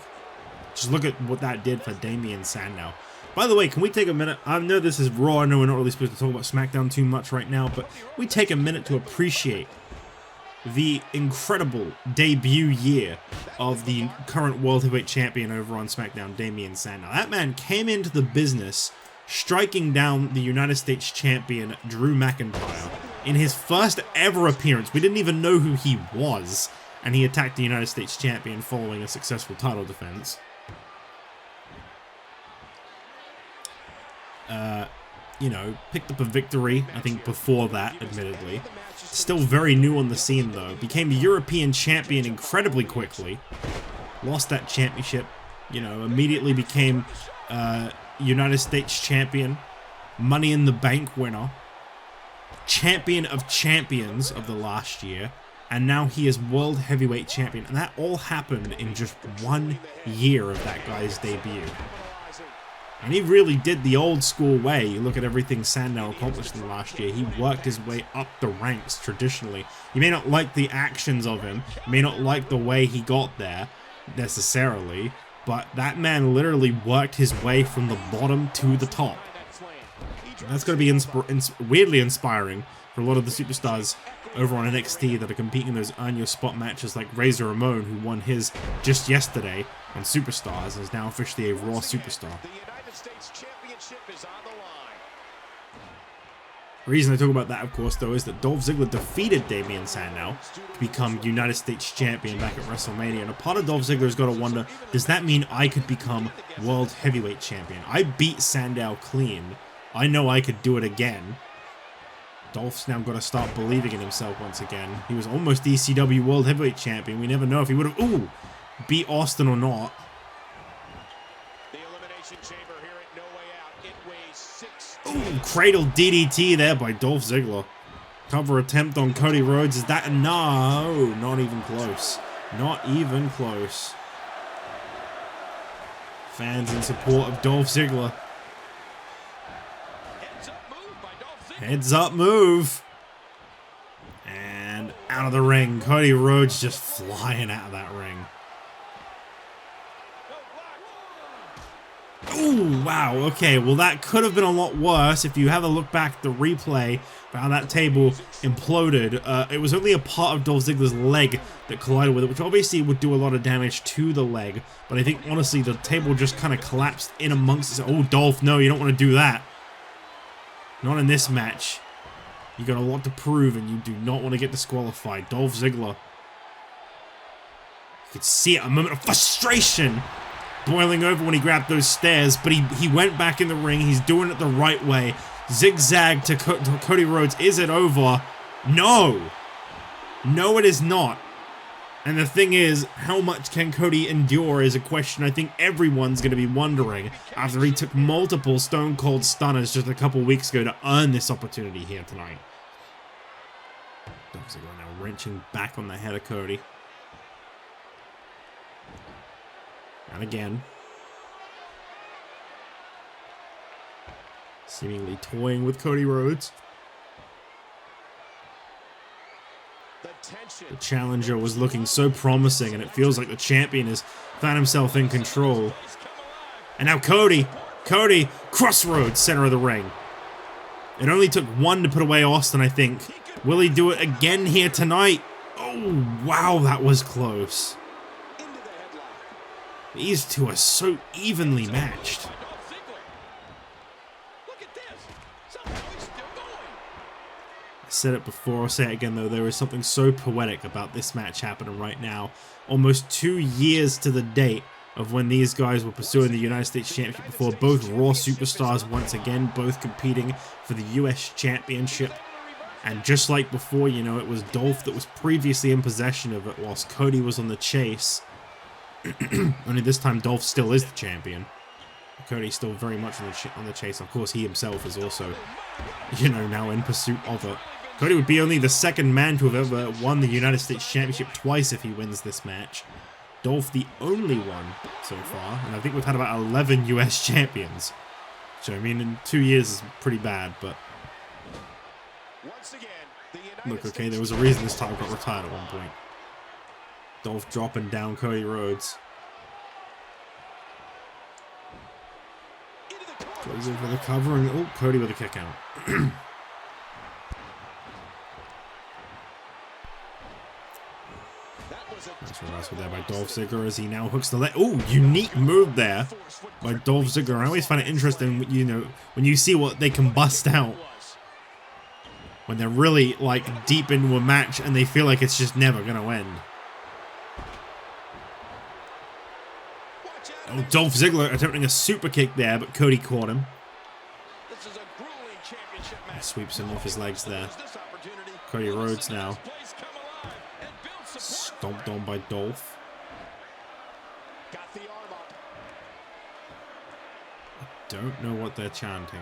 Just look at what that did for Damien Sandow. By the way, can we take a minute? I know this is Raw. I know we're not really supposed to talk about SmackDown too much right now, but we take a minute to appreciate the incredible debut year of the current World Heavyweight Champion over on SmackDown, Damien Sandow. That man came into the business striking down the United States Champion, Drew McIntyre, in his first ever appearance. We didn't even know who he was, and he attacked the United States Champion following a successful title defense. You know, picked up a victory, I think, before that, admittedly. Still very new on the scene, though. Became the European champion incredibly quickly. Lost that championship, you know, immediately became United States champion, Money in the Bank winner, champion of champions of the last year, and now he is World Heavyweight Champion. And that all happened in just 1 year of that guy's debut. And he really did the old school way. You look at everything Sandow accomplished in the last year. He worked his way up the ranks traditionally. You may not like the actions of him, you may not like the way he got there necessarily, but that man literally worked his way from the bottom to the top. And that's going to be weirdly inspiring for a lot of the superstars over on NXT that are competing in those Earn Your Spot matches, like Razor Ramon, who won his just yesterday on Superstars and is now officially a Raw superstar. The reason I talk about that, of course, though, is that Dolph Ziggler defeated Damien Sandow to become United States Champion back at WrestleMania. And a part of Dolph Ziggler's got to wonder, does that mean I could become World Heavyweight Champion? I beat Sandow clean. I know I could do it again. Dolph's now got to start believing in himself once again. He was almost ECW World Heavyweight Champion. We never know if he would have, beat Austin or not. Cradle DDT there by Dolph Ziggler. Cover attempt on Cody Rhodes. Is that? No, not even close. Not even close. Fans in support of Dolph Ziggler. Heads up move. And out of the ring. Cody Rhodes just flying out of that ring. Oh, wow. Okay, well, that could have been a lot worse. If you have a look back at the replay of how that table imploded, it was only a part of Dolph Ziggler's leg that collided with it, which obviously would do a lot of damage to the leg. But I think, honestly, the table just kind of collapsed in amongst it. Oh, Dolph, no, you don't want to do that. Not in this match. You got a lot to prove, and you do not want to get disqualified. Dolph Ziggler. You could see it, a moment of frustration boiling over when he grabbed those stairs, but he went back in the ring. He's doing it the right way. Zigzag to Cody Rhodes. Is it over? No. No, it is not. And the thing is, how much can Cody endure is a question I think everyone's going to be wondering after he took multiple Stone Cold Stunners just a couple weeks ago to earn this opportunity here tonight. Dolph Ziggler now wrenching back on the head of Cody. And again. Seemingly toying with Cody Rhodes. The challenger was looking so promising, and it feels like the champion has found himself in control. And now Cody, crossroads, center of the ring. It only took one to put away Austin, I think. Will he do it again here tonight? Oh, wow, that was close. These two are so evenly matched. I said it before, I'll say it again though, there is something so poetic about this match happening right now. Almost 2 years to the date of when these guys were pursuing the United States Championship before, both Raw superstars once again, both competing for the US Championship. And just like before, you know, it was Dolph that was previously in possession of it whilst Cody was on the chase. Only this time Dolph still is the champion. Cody's still very much on the chase. Of course, he himself is also, you know, now in pursuit of it. Cody would be only the second man to have ever won the United States Championship twice if he wins this match. Dolph the only one so far, and I think we've had about 11 US champions. So I mean, in 2 years is pretty bad, but look, okay, there was a reason this title got retired at one point. Dolph dropping down Cody Rhodes. Goes in for the cover, and oh, Cody with a kick out. Nice reversal there by Dolph Ziggler as he now hooks the leg. Oh, unique move there by Dolph Ziggler. I always find it interesting, you know, when you see what they can bust out when they're really like deep into a match and they feel like it's just never gonna end. Oh, Dolph Ziggler attempting a super kick there, but Cody caught him. Sweeps him off his legs there. Cody Rhodes now. Stomped on by Dolph. I don't know what they're chanting.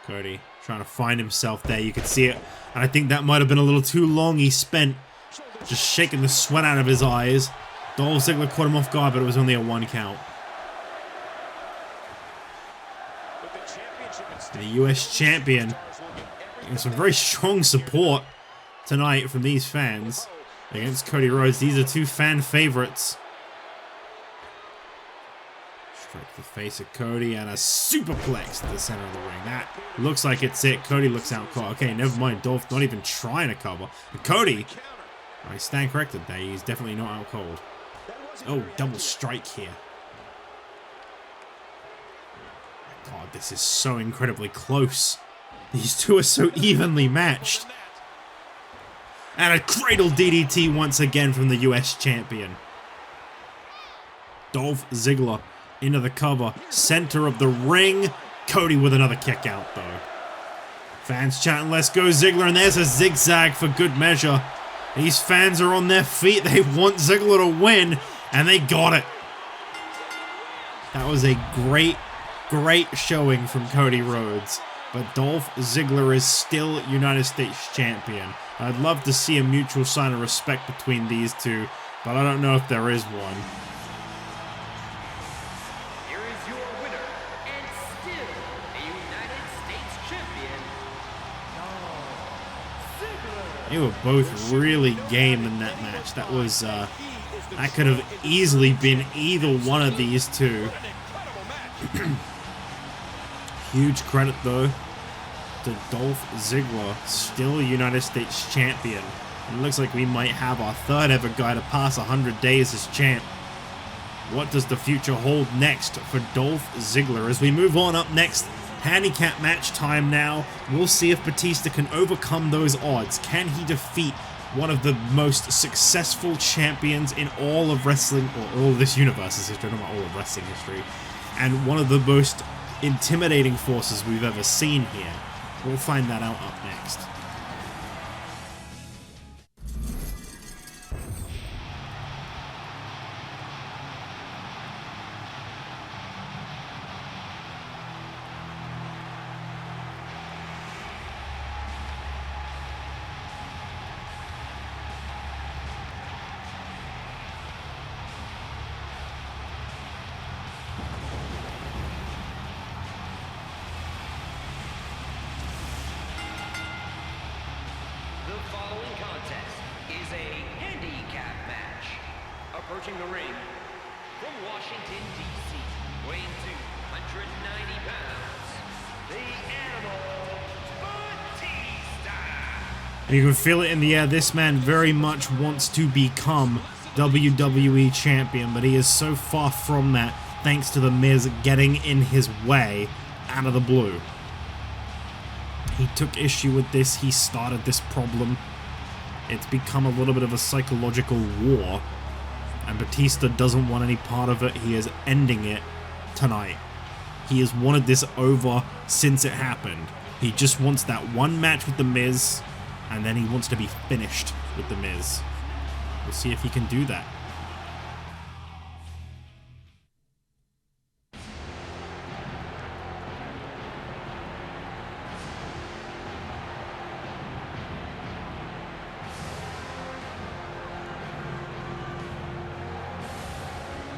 Cody trying to find himself there. You could see it. And I think that might have been a little too long. He spent just shaking the sweat out of his eyes. Dolph Ziggler caught him off guard, but it was only a 1 count. The US champion getting some very strong support tonight from these fans against Cody Rhodes. These are two fan favorites. Straight to the face of Cody and a superplex to the center of the ring. That looks like it's it. Cody looks out cold. Okay, never mind. Dolph not even trying to cover. And Cody, I stand corrected there. He's definitely not out cold. Oh, double strike here. God, this is so incredibly close. These two are so evenly matched. And a cradle DDT once again from the US champion. Dolph Ziggler into the cover. Center of the ring. Cody with another kick out though. Fans chanting, let's go Ziggler. And there's a zigzag for good measure. These fans are on their feet. They want Ziggler to win. And they got it. That was a great showing from Cody Rhodes, but Dolph Ziggler is still United States Champion. I'd love to see a mutual sign of respect between these two, but I don't know if there is one. Here is your winner, and still the United States Champion, Dolph Ziggler. They were both really game in that match. That was, that could have easily been either one of these two. Huge credit, though, to Dolph Ziggler, still United States Champion. It looks like we might have our third ever guy to pass 100 days as champ. What does the future hold next for Dolph Ziggler? As we move on, up next, handicap match time now. We'll see if Batista can overcome those odds. Can he defeat one of the most successful champions in all of wrestling, or all of this universe's history, not all of wrestling history, and one of the most intimidating forces we've ever seen here? We'll find that out up next. The following contest is a handicap match. Approaching the ring from Washington, D.C., weighing 290 pounds, the Animal Batista. And you can feel it in the air. This man very much wants to become WWE Champion, but he is so far from that thanks to the Miz getting in his way out of the blue. He took issue with this. He started this problem. It's become a little bit of a psychological war, and Batista doesn't want any part of it. He is ending it tonight. He has wanted this over since it happened. He just wants that one match with the Miz, and then he wants to be finished with the Miz. We'll see if he can do that.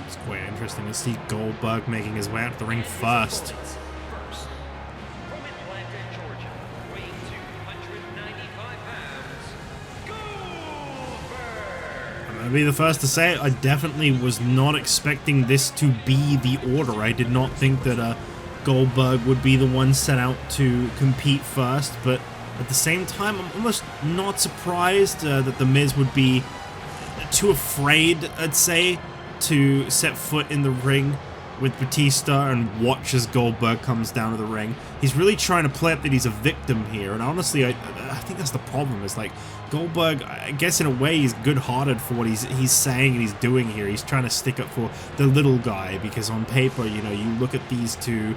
It's quite interesting to see Goldberg making his way out to the ring first. First, from Atlanta, Georgia, weighing 295 pounds, Goldberg. I'm gonna be the first to say it. I definitely was not expecting this to be the order. I did not think that Goldberg would be the one set out to compete first, but at the same time, I'm almost not surprised that the Miz would be too afraid, I'd say, to set foot in the ring with Batista and watch as Goldberg comes down to the ring. He's really trying to play up that he's a victim here, and honestly, I think that's the problem. Is like Goldberg, I guess in a way, he's good-hearted for what he's saying and he's doing here. He's trying to stick up for the little guy, because on paper, you know, you look at these two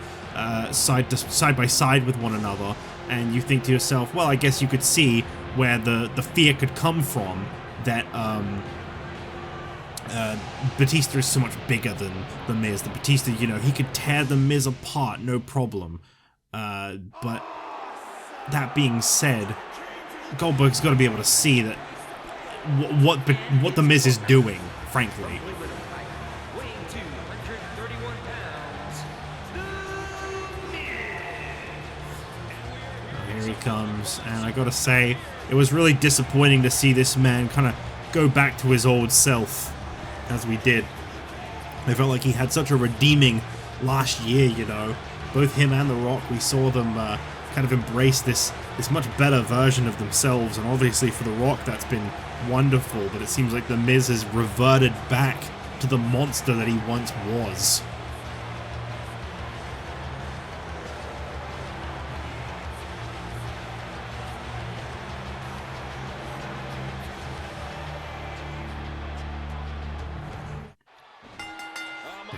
side by side with one another, and you think to yourself, well, I guess you could see where the fear could come from, that Batista is so much bigger than the Miz. The Batista, you know, he could tear the Miz apart, no problem. But that being said, Goldberg's got to be able to see that what the Miz is doing, frankly. Weighing 231 pounds, The Miz. Here he comes, and I gotta say, it was really disappointing to see this man kind of go back to his old self, as we did. I felt like he had such a redeeming last year, you know. Both him and The Rock, we saw them kind of embrace this much better version of themselves, and obviously for The Rock that's been wonderful, but it seems like The Miz has reverted back to the monster that he once was.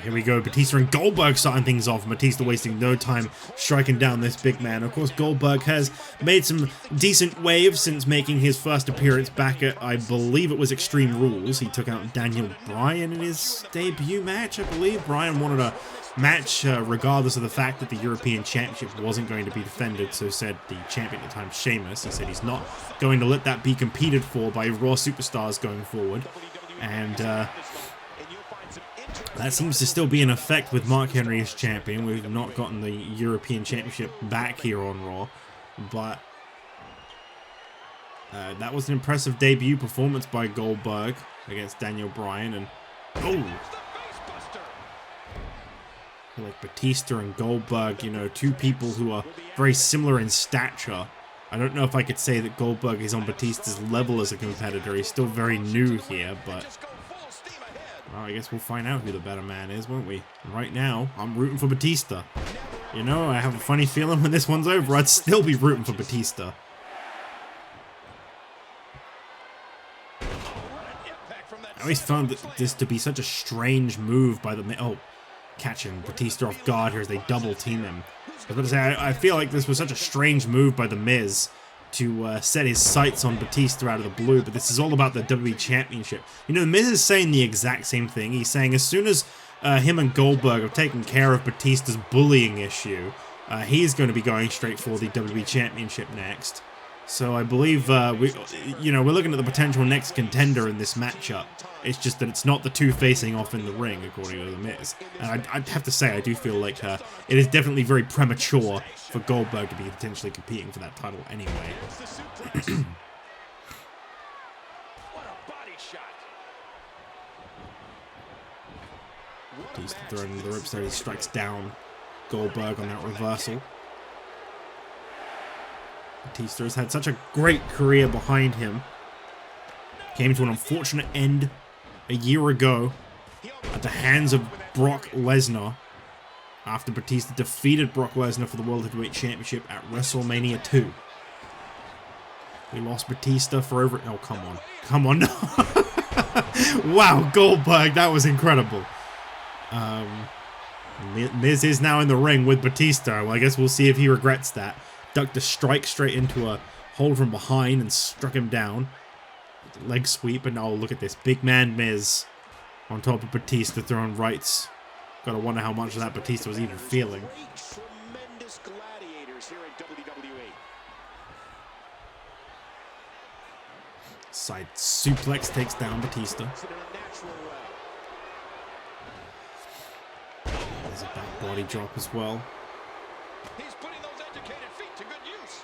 Here we go, Batista and Goldberg starting things off. Batista wasting no time striking down this big man. Of course, Goldberg has made some decent waves since making his first appearance back at, I believe it was Extreme Rules. He took out Daniel Bryan in his debut match, I believe. Bryan wanted a match regardless of the fact that the European Championship wasn't going to be defended, so said the champion at the time, Sheamus. He said he's not going to let that be competed for by Raw superstars going forward. And that seems to still be in effect with Mark Henry as champion. We've not gotten the European Championship back here on Raw, but that was an impressive debut performance by Goldberg against Daniel Bryan. And I feel like Batista and Goldberg, you know, two people who are very similar in stature. I don't know if I could say that Goldberg is on Batista's level as a competitor. He's still very new here, but well, I guess we'll find out who the better man is, won't we? Right now, I'm rooting for Batista. You know, I have a funny feeling when this one's over, I'd still be rooting for Batista. I always found this to be such a strange move by the... Oh, catching Batista off guard here as they double team him. I was going to say, I feel like this was such a strange move by The Miz to set his sights on Batista out of the blue, but this is all about the WWE Championship. You know, The Miz is saying the exact same thing. He's saying as soon as him and Goldberg have taken care of Batista's bullying issue, he's going to be going straight for the WWE Championship next. So I believe we're looking at the potential next contender in this matchup. It's just that it's not the two facing off in the ring, according to The Miz. And I'd have to say, I do feel like it is definitely very premature for Goldberg to be potentially competing for that title anyway. Batista throwing the ropes there. He strikes down Goldberg on that reversal. Batista has had such a great career behind him. Came to an unfortunate end a year ago at the hands of Brock Lesnar after Batista defeated Brock Lesnar for the World Heavyweight Championship at WrestleMania 2. We lost Batista for over... Oh, come on. Come on. Wow, Goldberg, that was incredible. Miz is now in the ring with Batista. Well, I guess we'll see if he regrets that. Ducked a strike straight into a hold from behind and struck him down. Leg sweep, and oh, look at this. Big man Miz on top of Batista throwing rights. Gotta wonder how much of that Batista was even feeling. Tremendous gladiators here at WWE. Side suplex takes down Batista. There's a back body drop as well. He's putting those educated feet to good use.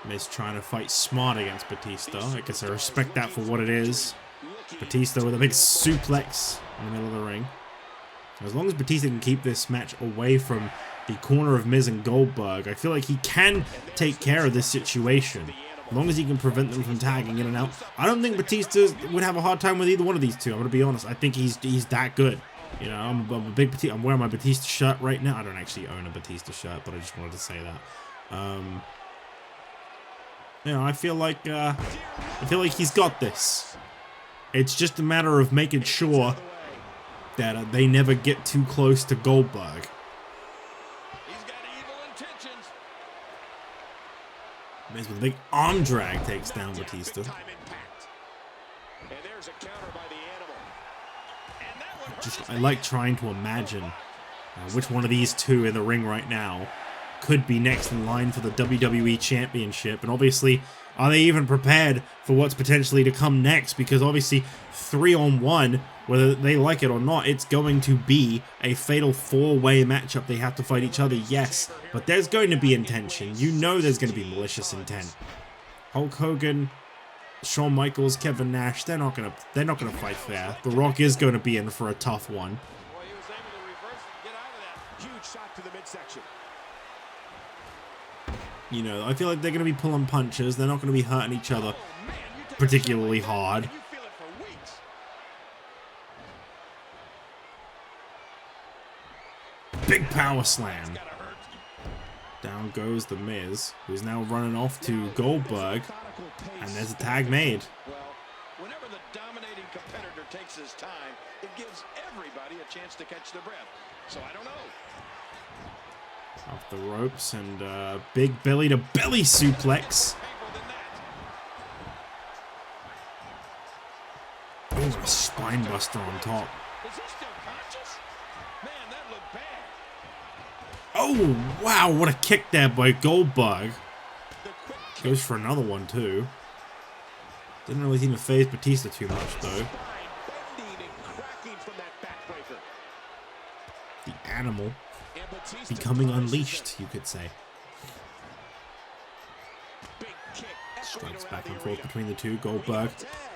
Miz trying to fight smart against Batista. I guess I respect that for what it is. Batista with a big suplex in the middle of the ring. As long as Batista can keep this match away from the corner of Miz and Goldberg, I feel like he can take care of this situation. As long as he can prevent them from tagging in and out. I don't think Batista would have a hard time with either one of these two. I'm going to be honest. I think he's that good. You know, I'm a big Batista. I'm wearing my Batista shirt right now. I don't actually own a Batista shirt, but I just wanted to say that. You know, I feel like he's got this. It's just a matter of making sure that they never get too close to Goldberg. He's got evil intentions. Miz with a big arm drag takes down Batista. And there's a counter by the animal. And that one hurts. I like trying to imagine which one of these two in the ring right now could be next in line for the WWE Championship. And obviously, are they even prepared for what's potentially to come next? Because obviously, 3-on-1, whether they like it or not, it's going to be a fatal 4-way matchup. They have to fight each other, yes. But there's going to be intention. You know there's going to be malicious intent. Hulk Hogan, Shawn Michaels, Kevin Nash, they're not gonna fight fair. The Rock is going to be in for a tough one. Boy, he was able to reverse and get out of that. Huge shot to the midsection. You know, I feel like they're going to be pulling punches. They're not going to be hurting each other particularly hard. You feel it for weeks. Big power slam. Down goes the Miz, who's now running off to Goldberg, and there's a tag made. Well, whenever the dominating competitor takes his time, it gives everybody a chance to catch their breath. So I don't know. Off the ropes and big belly to belly suplex. Oh, a spine buster on top. Is he still conscious? Man, that looked bad. Oh, wow, what a kick there by Goldberg. Goes for another one, too. Didn't really seem to phase Batista too much, though. The animal becoming unleashed, you could say. Strikes back and forth between the two. Goldberg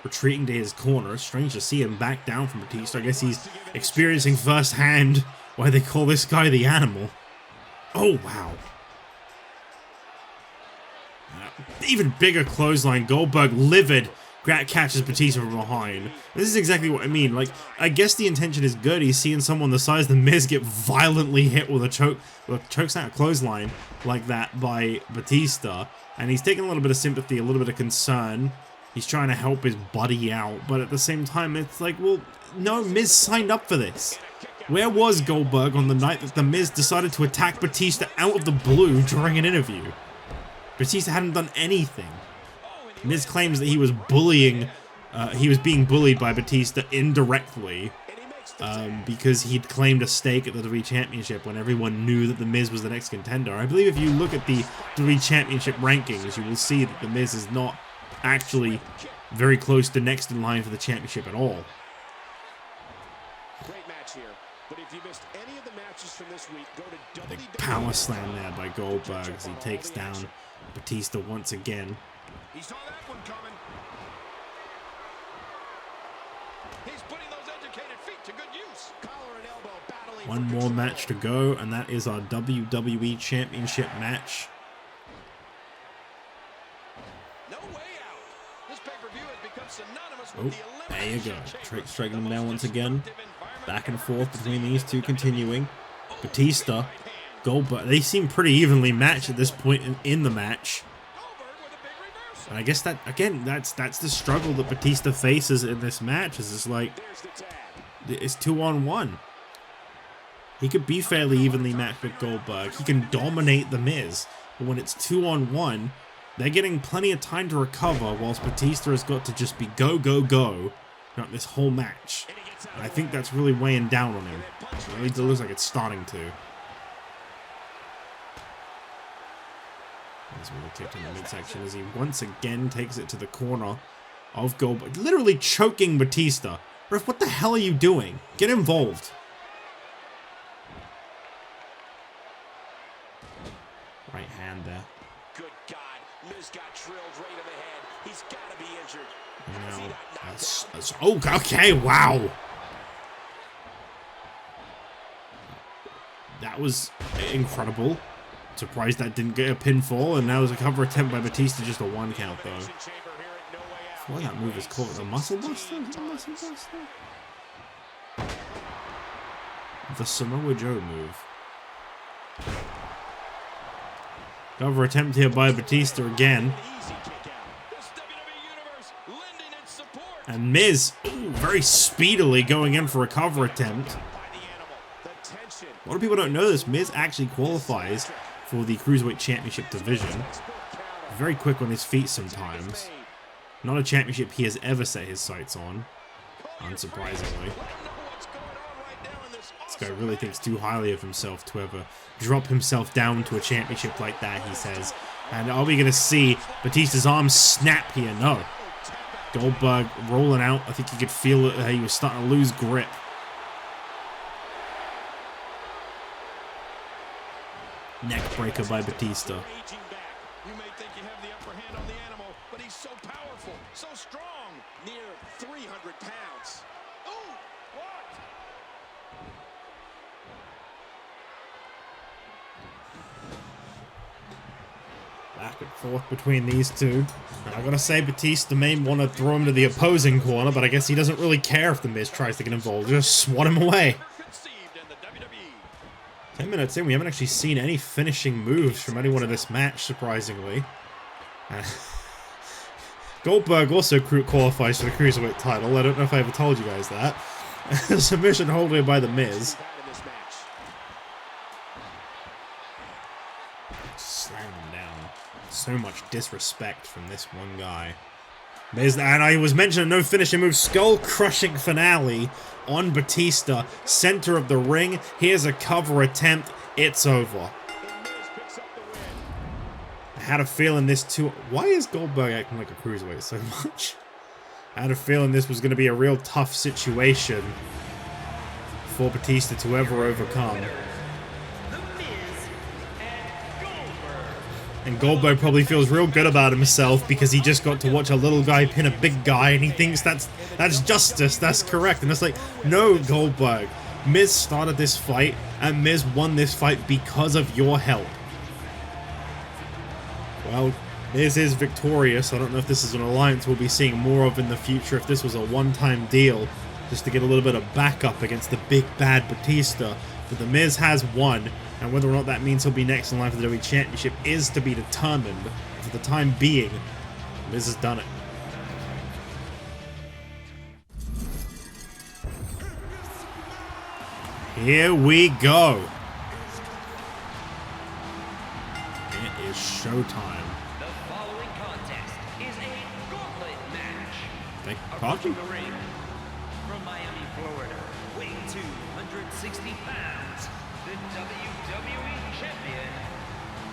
retreating to his corner. Strange to see him back down from Batista. I guess he's experiencing firsthand why they call this guy the animal. Oh, wow. Even bigger clothesline. Goldberg livid. Catches Batista from behind. This is exactly what I mean. Like, I guess the intention is good. He's seeing someone the size of the Miz get violently hit with a chokeslam clothesline like that by Batista, and he's taking a little bit of sympathy, a little bit of concern. He's trying to help his buddy out, but at the same time, it's like, well, no, Miz signed up for this. Where was Goldberg on the night that the Miz decided to attack Batista out of the blue during an interview? Batista hadn't done anything. Miz claims that he was being bullied by Batista indirectly because he'd claimed a stake at the WWE Championship when everyone knew that the Miz was the next contender. I believe if you look at the WWE Championship rankings, you will see that the Miz is not actually very close to next in line for the championship at all. Great match here, but if you missed any of the matches from this week, go to Big power slam there by Goldberg as he takes down Batista once again. He saw that one coming. He's putting those educated feet to good use. Collar and One more match to go, and that is our WWE Championship match. No way out. This pay-per-view has become synonymous Oh, with the there you go. Championship. Striking them down once again. Back and forth between these two continuing. Batista, Goldberg, they seem pretty evenly matched at this point in the match. And I guess that, again, that's the struggle that Batista faces in this match. Is it's like, it's 2-on-1. He could be fairly evenly matched with Goldberg. He can dominate The Miz. But when it's 2-on-1, they're getting plenty of time to recover, whilst Batista has got to just be go, go, go throughout this whole match. And I think that's really weighing down on him. At least it looks like it's starting to. As we kicked in the midsection as he once again takes it to the corner of Goldberg. Literally choking Batista. Ref, what the hell are you doing? Get involved. Right hand there. Good God, Miz got drilled right in the head. He's got to be injured. Oh, okay, wow. That was incredible. Surprised that didn't get a pinfall, and that was a cover attempt by Batista, just a 1 count though. What that move is called? The Muscle Buster? The Muscle Buster? The Samoa Joe move. Cover attempt here by Batista again. And Miz, ooh, very speedily going in for a cover attempt. A lot of people don't know this. Miz actually qualifies for the Cruiserweight Championship division. Very quick on his feet sometimes. Not a championship he has ever set his sights on, unsurprisingly. This guy really thinks too highly of himself to ever drop himself down to a championship like that, he says. And are we going to see Batista's arm snap here? No. Goldberg rolling out. I think you could feel it. He was starting to lose grip. Neck breaker by Batista. You may think you have the upper hand on the animal, but he's so powerful, so strong. Near 300 pounds. Ooh, what? Back and forth between these two. And I gotta say, Batista may want to throw him to the opposing corner, but I guess he doesn't really care if The Miz tries to get involved. Just swat him away. 10 minutes in, we haven't actually seen any finishing moves from anyone in this match, surprisingly. Goldberg also qualifies for the Cruiserweight title. I don't know if I ever told you guys that. Submission holder by The Miz. Slam him down. So much disrespect from this one guy. Miz, and I was mentioning no finishing move. Skull-crushing finale on Batista. Center of the ring. Here's a cover attempt. It's over. I had a feeling this too. Why is Goldberg acting like a cruiserweight so much? I had a feeling this was going to be a real tough situation for Batista to ever overcome. And Goldberg probably feels real good about himself because he just got to watch a little guy pin a big guy, and he thinks that's justice, that's correct. And it's like, no, Goldberg. Miz started this fight, and Miz won this fight because of your help. Well, Miz is victorious. I don't know if this is an alliance we'll be seeing more of in the future, if this was a one-time deal, just to get a little bit of backup against the big bad Batista. But the Miz has won, and whether or not that means he'll be next in line for the WWE Championship is to be determined. For the time being, Miz has done it. Here we go. It is showtime. The following contest is a gauntlet match. Thank Approaching you. the ring from Miami, Florida, weighing 260 pounds, the WWE Champion,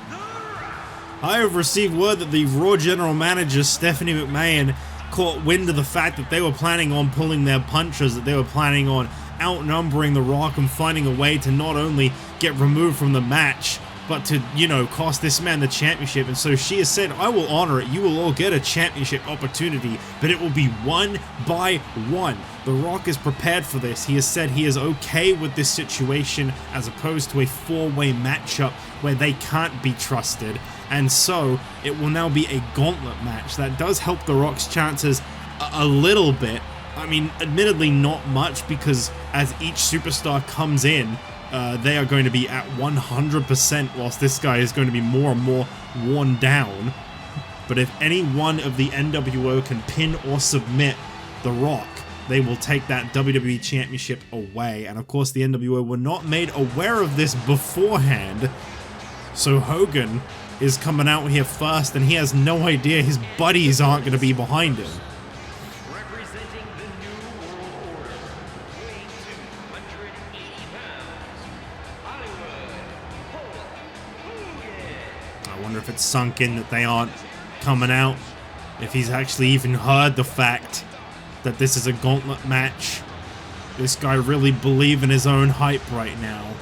The Rock. I have received word that the Raw General Manager, Stephanie McMahon, caught wind of the fact that they were planning on pulling their punches, that they were planning on outnumbering The Rock and finding a way to not only get removed from the match, but to, you know, cost this man the championship. And so she has said, I will honor it. You will all get a championship opportunity, but it will be one by one. The Rock is prepared for this. He has said he is okay with this situation as opposed to a four-way matchup where they can't be trusted. And so it will now be a gauntlet match. That does help The Rock's chances a little bit. I mean, admittedly not much, because as each superstar comes in, they are going to be at 100%, whilst this guy is going to be more and more worn down. But if any one of the NWO can pin or submit The Rock, they will take that WWE Championship away. And of course, the NWO were not made aware of this beforehand. So Hogan is coming out here first, and he has no idea his buddies aren't going to be behind him. Representing the New World Order, weighing 280 pounds, Hollywood Hulk Hogan. I wonder if it's sunk in that they aren't coming out. If he's actually even heard the fact that this is a gauntlet match. This guy really believes in his own hype right now.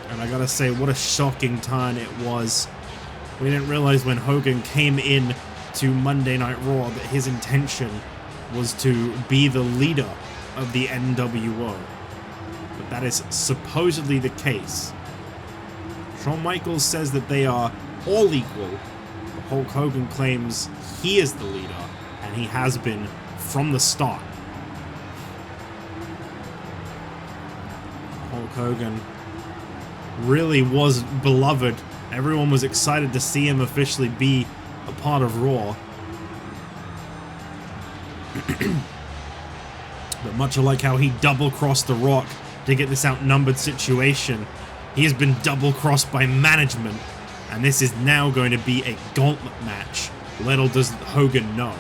And I gotta say, what a shocking turn it was. We didn't realize when Hogan came in to Monday Night Raw that his intention was to be the leader of the NWO. But that is supposedly the case. Shawn Michaels says that they are all equal, but Hulk Hogan claims he is the leader, and he has been from the start. Hulk Hogan really was beloved. Everyone was excited to see him officially be a part of Raw. But much like how he double-crossed The Rock to get this outnumbered situation, he has been double-crossed by management, and this is now going to be a gauntlet match. Little does Hogan know.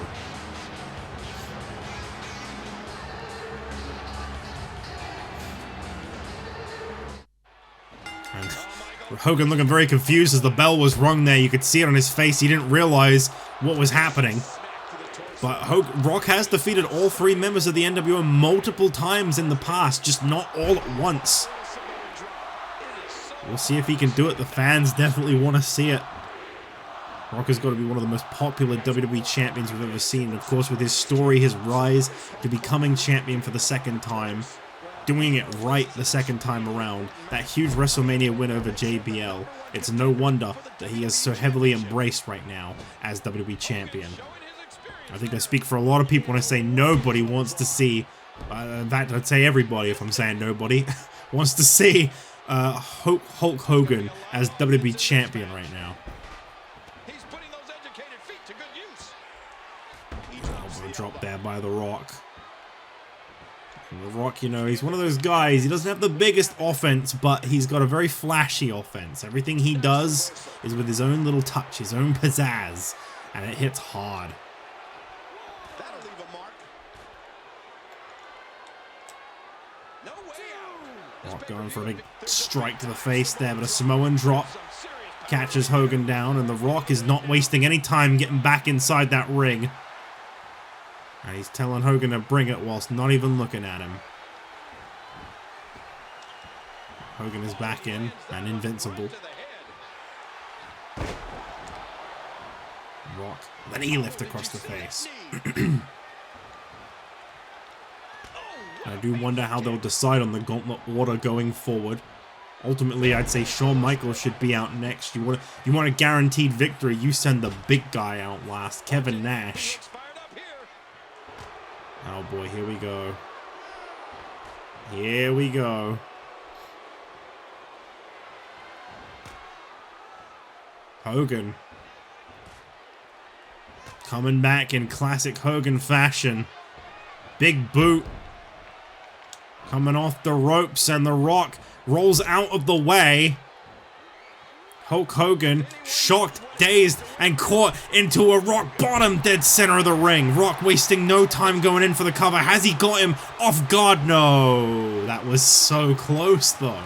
Hogan looking very confused as the bell was rung there. You could see it on his face. He didn't realize what was happening. But Rock has defeated all three members of the NWO multiple times in the past, just not all at once. We'll see if he can do it. The fans definitely want to see it. Rock has got to be one of the most popular WWE champions we've ever seen. And of course, with his story, his rise to becoming champion for the second time, doing it right the second time around, that huge WrestleMania win over JBL, it's no wonder that he is so heavily embraced right now as WWE Champion. I think I speak for a lot of people when I say nobody wants to see, in fact I'd say everybody if I'm saying nobody, wants to see Hulk Hogan as WWE Champion right now. He's putting those educated feet to good use. Elbow drop there by The Rock. The Rock, you know, he's one of those guys, he doesn't have the biggest offense, but he's got a very flashy offense. Everything he does is with his own little touch, his own pizzazz, and it hits hard. That'll leave a mark. No way out. Rock going for a big strike to the face there, but a Samoan drop catches Hogan down, and The Rock is not wasting any time getting back inside that ring. And he's telling Hogan to bring it whilst not even looking at him. Hogan is back in and invincible. Rock, the knee lift across the face. I do wonder how they'll decide on the gauntlet order going forward. Ultimately, I'd say Shawn Michaels should be out next. You want a guaranteed victory, you send the big guy out last, Kevin Nash. Oh boy, here we go. Here we go. Hogan. Coming back in classic Hogan fashion. Big boot. Coming off the ropes, and The Rock rolls out of the way. Hulk Hogan, shocked, dazed, and caught into a rock bottom dead center of the ring. Rock wasting no time going in for the cover. Has he got him off guard? No. That was so close, though.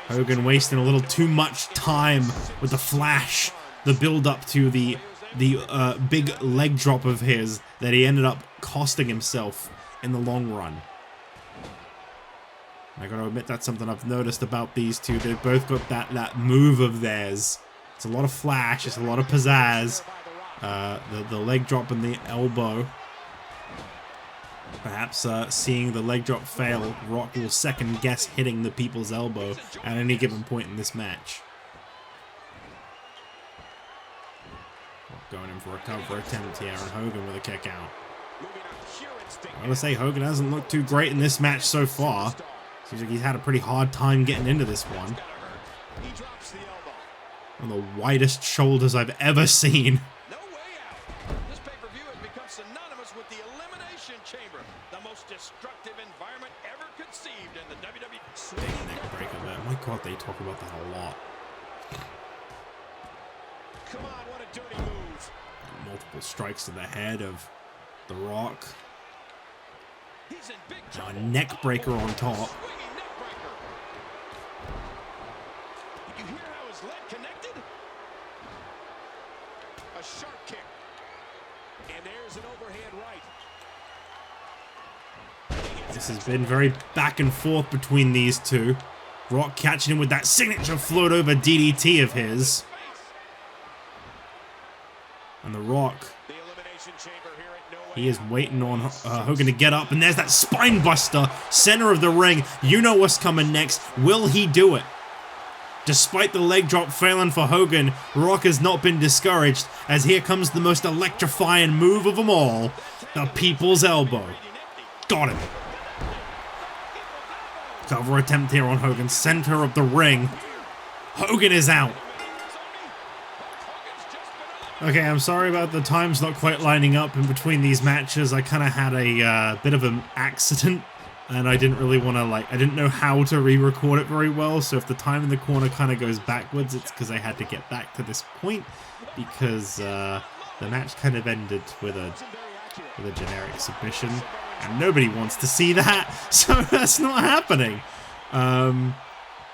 Hogan wasting a little too much time with the flash, the build-up to the big leg drop of his that he ended up costing himself in the long run. I gotta admit, that's something I've noticed about these two. They've both got that move of theirs. It's a lot of flash, it's a lot of pizzazz. The leg drop and the elbow. Perhaps seeing the leg drop fail, Rock will second guess hitting the people's elbow at any given point in this match. Rock going in for a cover attempt here, and Hogan with a kick out. I gotta say, Hogan hasn't looked too great in this match so far. Seems like he's had a pretty hard time getting into this one. One of the widest shoulders I've ever seen. No way out. This pay-per-view has become synonymous with the Elimination Chamber, the most destructive environment ever conceived in the WWE. Neck breaker there. My God, they talk about that a lot. Come on, what a dirty move. Multiple strikes to the head of The Rock. He's in big Now trouble. a neck breaker on top. Swinging neck breaker. Did you hear how his leg connected? A sharp kick. And there's an overhand right. This has been very back and forth between these two. Rock catching him with that signature float over DDT of his. And The Rock, The Elimination Chamber here at No Way he is Out. waiting on Hogan to get up. And there's that spine buster, center of the ring. You know what's coming next. Will he do it? Despite the leg drop failing for Hogan, Rock has not been discouraged, as here comes the most electrifying move of them all, the People's Elbow. Got him. Cover attempt here on Hogan, center of the ring. Hogan is out. Okay, I'm sorry about the times not quite lining up in between these matches. I kind of had a bit of an accident, and I didn't really want to, I didn't know how to re-record it very well, so if the time in the corner kind of goes backwards, it's because I had to get back to this point, because the match kind of ended with a generic submission, and nobody wants to see that, so that's not happening.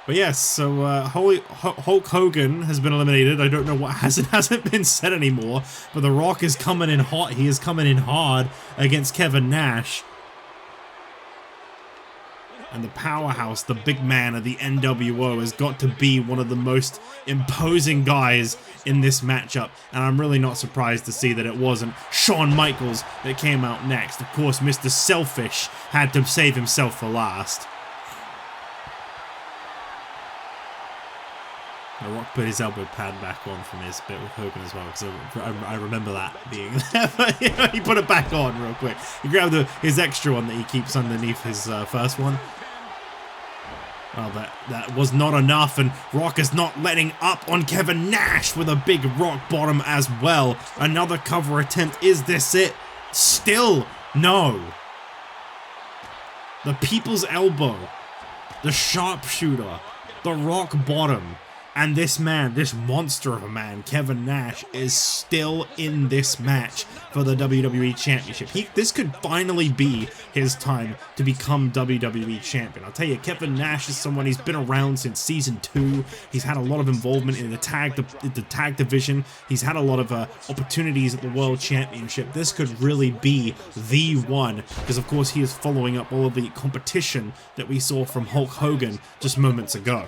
But yes, so Hulk Hogan has been eliminated. I don't know what hasn't been said anymore, but The Rock is coming in hot. He is coming in hard against Kevin Nash. And the powerhouse, the big man of the NWO, has got to be one of the most imposing guys in this matchup. And I'm really not surprised to see that it wasn't Shawn Michaels that came out next. Of course, Mr. Selfish had to save himself for last. The Rock put his elbow pad back on from his bit with Hogan as well, because I remember that being there. But, he put it back on real quick. He grabbed his extra one that he keeps underneath his first one. Well, that was not enough, and Rock is not letting up on Kevin Nash with a big rock bottom as well. Another cover attempt. Is this it? Still no. The People's Elbow, the Sharpshooter, the rock bottom. And this man, this monster of a man, Kevin Nash, is still in this match for the WWE Championship. This could finally be his time to become WWE Champion. I'll tell you, Kevin Nash is someone, he's been around since Season 2. He's had a lot of involvement in the tag division. He's had a lot of opportunities at the World Championship. This could really be the one, because of course he is following up all of the competition that we saw from Hulk Hogan just moments ago.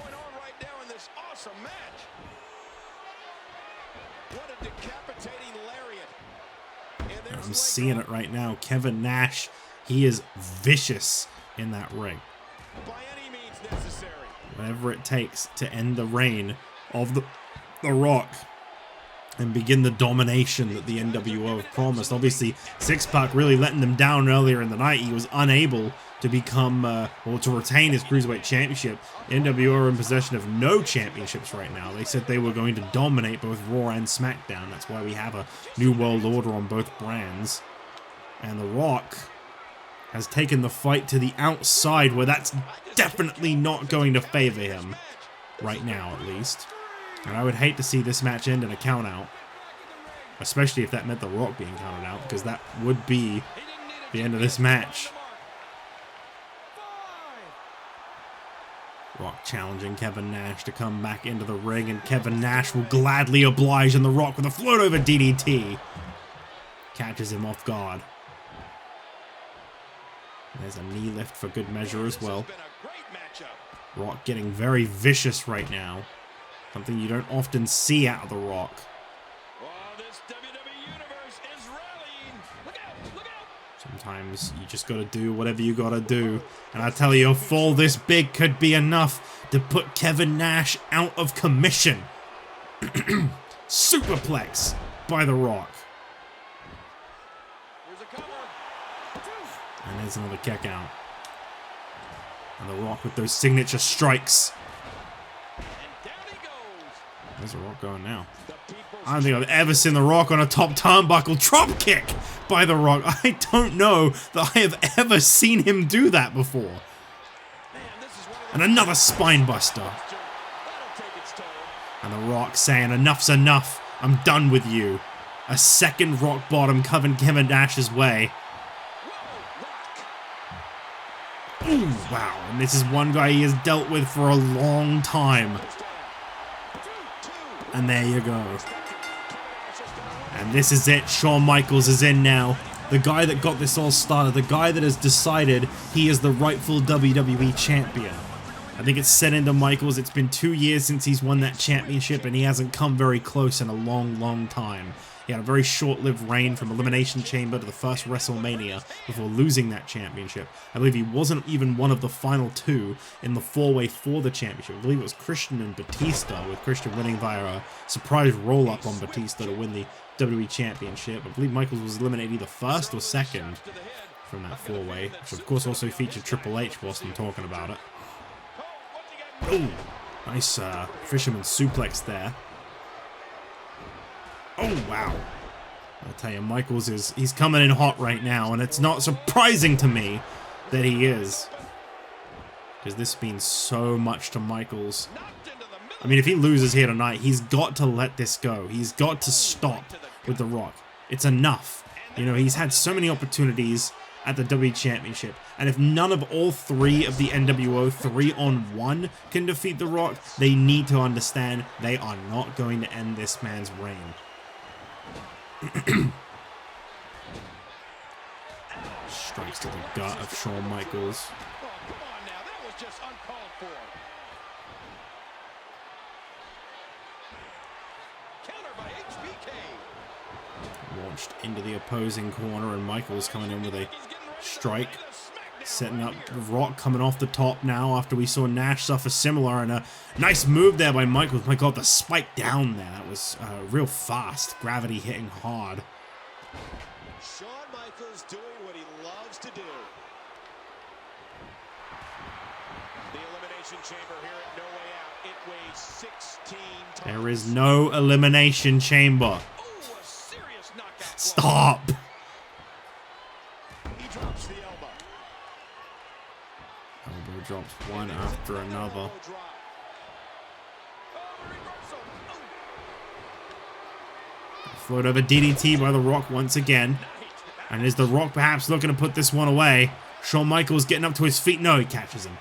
I'm seeing it right now. Kevin Nash, he is vicious in that ring. By any means necessary. Whatever it takes to end the reign of the Rock and begin the domination that the NWO have promised. Obviously, Syxx really letting them down earlier in the night. He was unable to become, or to retain his Cruiserweight Championship. NWO are in possession of no championships right now. They said they were going to dominate both Raw and SmackDown. That's why we have a new world order on both brands. And The Rock has taken the fight to the outside, where that's definitely not going to favor him. Right now, at least. And I would hate to see this match end in a count out. Especially if that meant The Rock being counted out, because that would be the end of this match. Rock challenging Kevin Nash to come back into the ring, and Kevin Nash will gladly oblige on The Rock with a float over DDT. Catches him off guard. There's a knee lift for good measure as well. Rock getting very vicious right now. Something you don't often see out of The Rock. Sometimes you just gotta do whatever you gotta do. And I tell you, a fall this big could be enough to put Kevin Nash out of commission. Superplex by The Rock. And there's another kick out. And The Rock with those signature strikes. Where's The Rock going now? I don't think I've ever seen The Rock on a top turnbuckle drop kick by The Rock. I don't know that I have ever seen him do that before. And another spine buster. And The Rock saying, enough's enough. I'm done with you. A second rock bottom coming Kevin Nash's way. Ooh, wow. And this is one guy he has dealt with for a long time. And there you go. And this is it. Shawn Michaels is in now. The guy that got this all started. The guy that has decided he is the rightful WWE champion. I think it's set into Michaels. It's been 2 years since he's won that championship, and he hasn't come very close in a long, long time. He had a very short-lived reign from Elimination Chamber to the first WrestleMania before losing that championship. I believe he wasn't even one of the final two in the four-way for the championship. I believe it was Christian and Batista, with Christian winning via a surprise roll-up on Batista to win the WWE Championship. I believe Michaels was eliminated either first or second from that four-way, which of course also featured Triple H whilst I'm talking about it. Oh, nice fisherman suplex there. Oh, wow. I'll tell you, Michaels he's coming in hot right now, and it's not surprising to me that he is. Because this means so much to Michaels. I mean, if he loses here tonight, he's got to let this go. He's got to stop with The Rock. It's enough. You know, he's had so many opportunities at the WWE Championship, and if none of all three of the NWO 3-on-1 can defeat The Rock, they need to understand they are not going to end this man's reign. Strikes to the gut of Shawn Michaels. Oh, come on now, that was just uncalled for. Counter by HBK. Launched into the opposing corner, and Michaels coming in with a strike. Setting up The Rock coming off the top now after we saw Nash suffer similar, and a nice move there by Michaels. My God, the spike down there. That was real fast. Gravity hitting hard. Shawn Michaels doing what he loves to do. The Elimination Chamber here at No Way Out. It weighs 16 tons. There is no Elimination Chamber. Oh, a serious knockout. Stop. He drops the elbow. Elbow drops one after another. Float over DDT by The Rock once again. And is The Rock perhaps looking to put this one away? Shawn Michaels getting up to his feet. No, he catches him.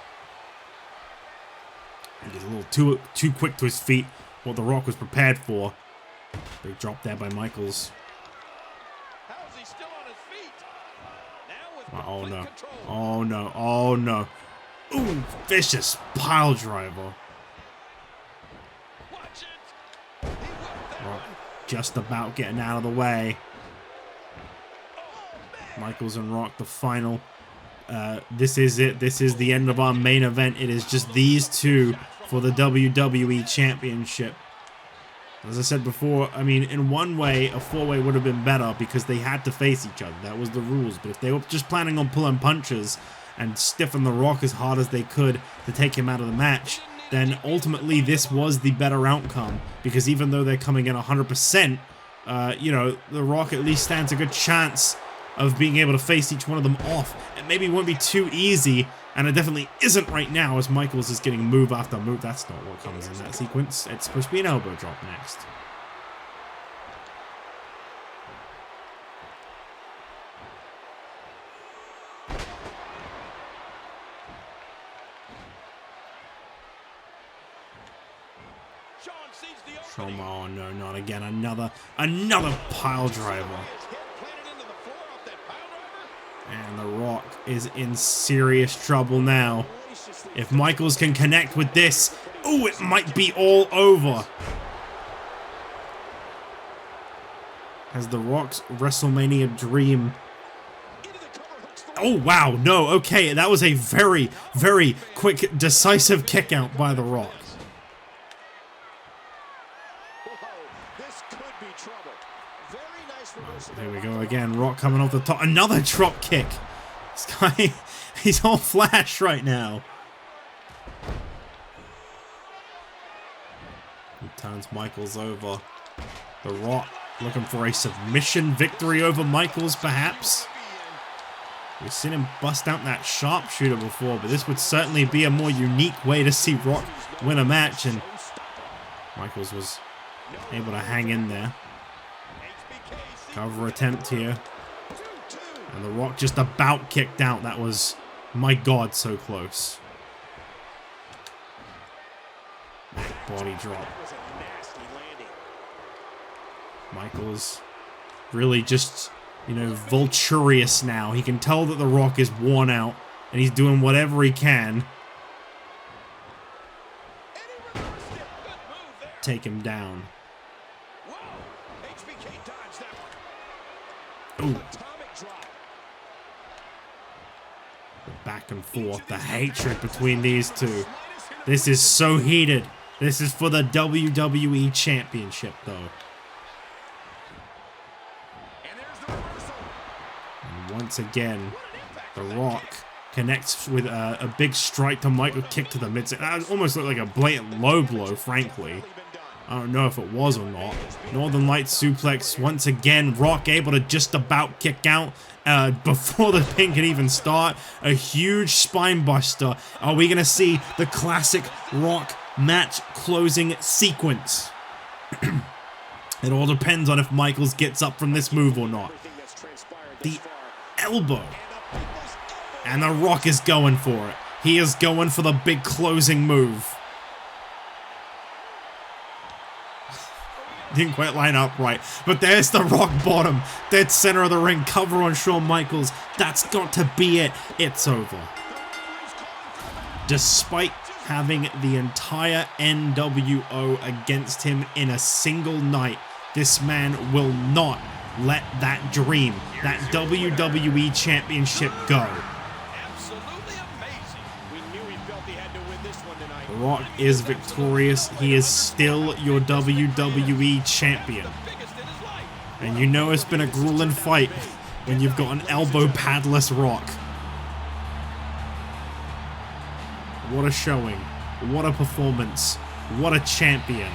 He gets a little too quick to his feet. What The Rock was prepared for. Big drop there by Michaels. How is he still on his feet? Now with Oh no. control. Oh no. Oh no. Ooh, vicious pile driver. Watch it. He whipped that Rock one. just about getting out of the way. Oh, man. Michaels and Rock, the final. This is it. This is the end of our main event. It is just these two for the WWE Championship. As I said before, I mean, in one way, a four-way would have been better because they had to face each other. That was the rules. But if they were just planning on pulling punches and stiffen The Rock as hard as they could to take him out of the match, then ultimately this was the better outcome. Because even though they're coming in 100%, you know, The Rock at least stands a good chance of being able to face each one of them off. It maybe won't be too easy, and it definitely isn't right now as Michaels is getting move after move. That's not what comes in that sequence. It's supposed to be an elbow drop next. Shawn sees the Shawn, opening. oh no, not again. Another pile driver. His head planted into the floor off that pile driver. And The Rock is in serious trouble now. If Michaels can connect with this, oh, it might be all over. Has The Rock's WrestleMania dream... Oh, wow, no, okay, that was a very, very quick, decisive kick out by The Rock. There we go again, Rock coming off the top. Another drop kick. This guy, he's all flash right now. He turns Michaels over. The Rock looking for a submission victory over Michaels, perhaps. We've seen him bust out that sharpshooter before, but this would certainly be a more unique way to see Rock win a match, and Michaels was able to hang in there. Cover attempt here. And The Rock just about kicked out. That was, my God, so close. Body drop. Michaels really just, you know, vulturious now. He can tell that The Rock is worn out, and he's doing whatever he can. Take him down. Ooh. The back and forth, the hatred between these two. This is so heated. This is for the WWE Championship, though. And once again, The Rock connects with a big strike to Michael, kick to the midsection. That almost looked like a blatant low blow, frankly. I don't know if it was or not. Northern Lights suplex. Once again, Rock able to just about kick out before the pin can even start. A huge spine buster. Are we going to see the classic Rock match closing sequence? It all depends on if Michaels gets up from this move or not. The elbow. And The Rock is going for it. He is going for the big closing move. Didn't quite line up right, but there's the Rock bottom, dead center of the ring, cover on Shawn Michaels. That's got to be it. It's over. Despite having the entire NWO against him in a single night, this man will not let that dream, that WWE Championship go. The Rock is victorious. He is still your WWE Champion. And you know it's been a grueling fight when you've got an elbow padless Rock. What a showing. What a performance. What a champion.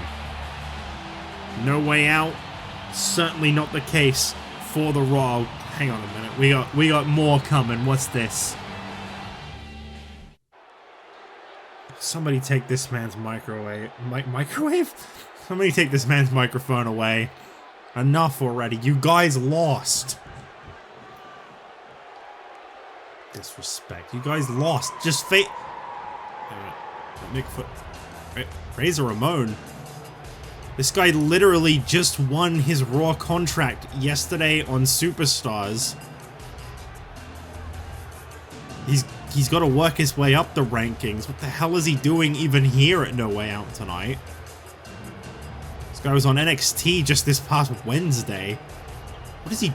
No way out. Certainly not the case for The Rock. Hang on a minute. We got more coming. What's this? Somebody take this man's microwave. Microwave? Somebody take this man's microphone away. Enough already. You guys lost. Disrespect. You guys lost. Just Razor Ramon. This guy literally just won his Raw contract yesterday on Superstars. He's got to work his way up the rankings. What the hell is he doing even here at No Way Out tonight? This guy was on NXT just this past Wednesday. What is he?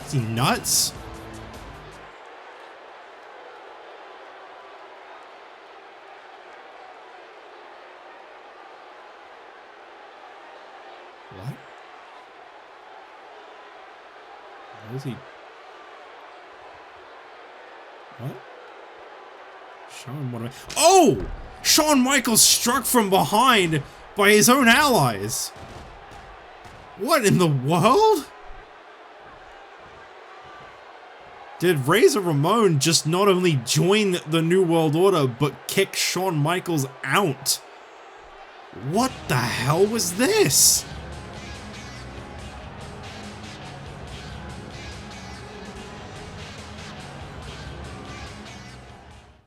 Is he nuts? What? What is he? What? Oh! Shawn Michaels struck from behind by his own allies. What in the world? Did Razor Ramon just not only join the New World Order, but kick Shawn Michaels out? What the hell was this?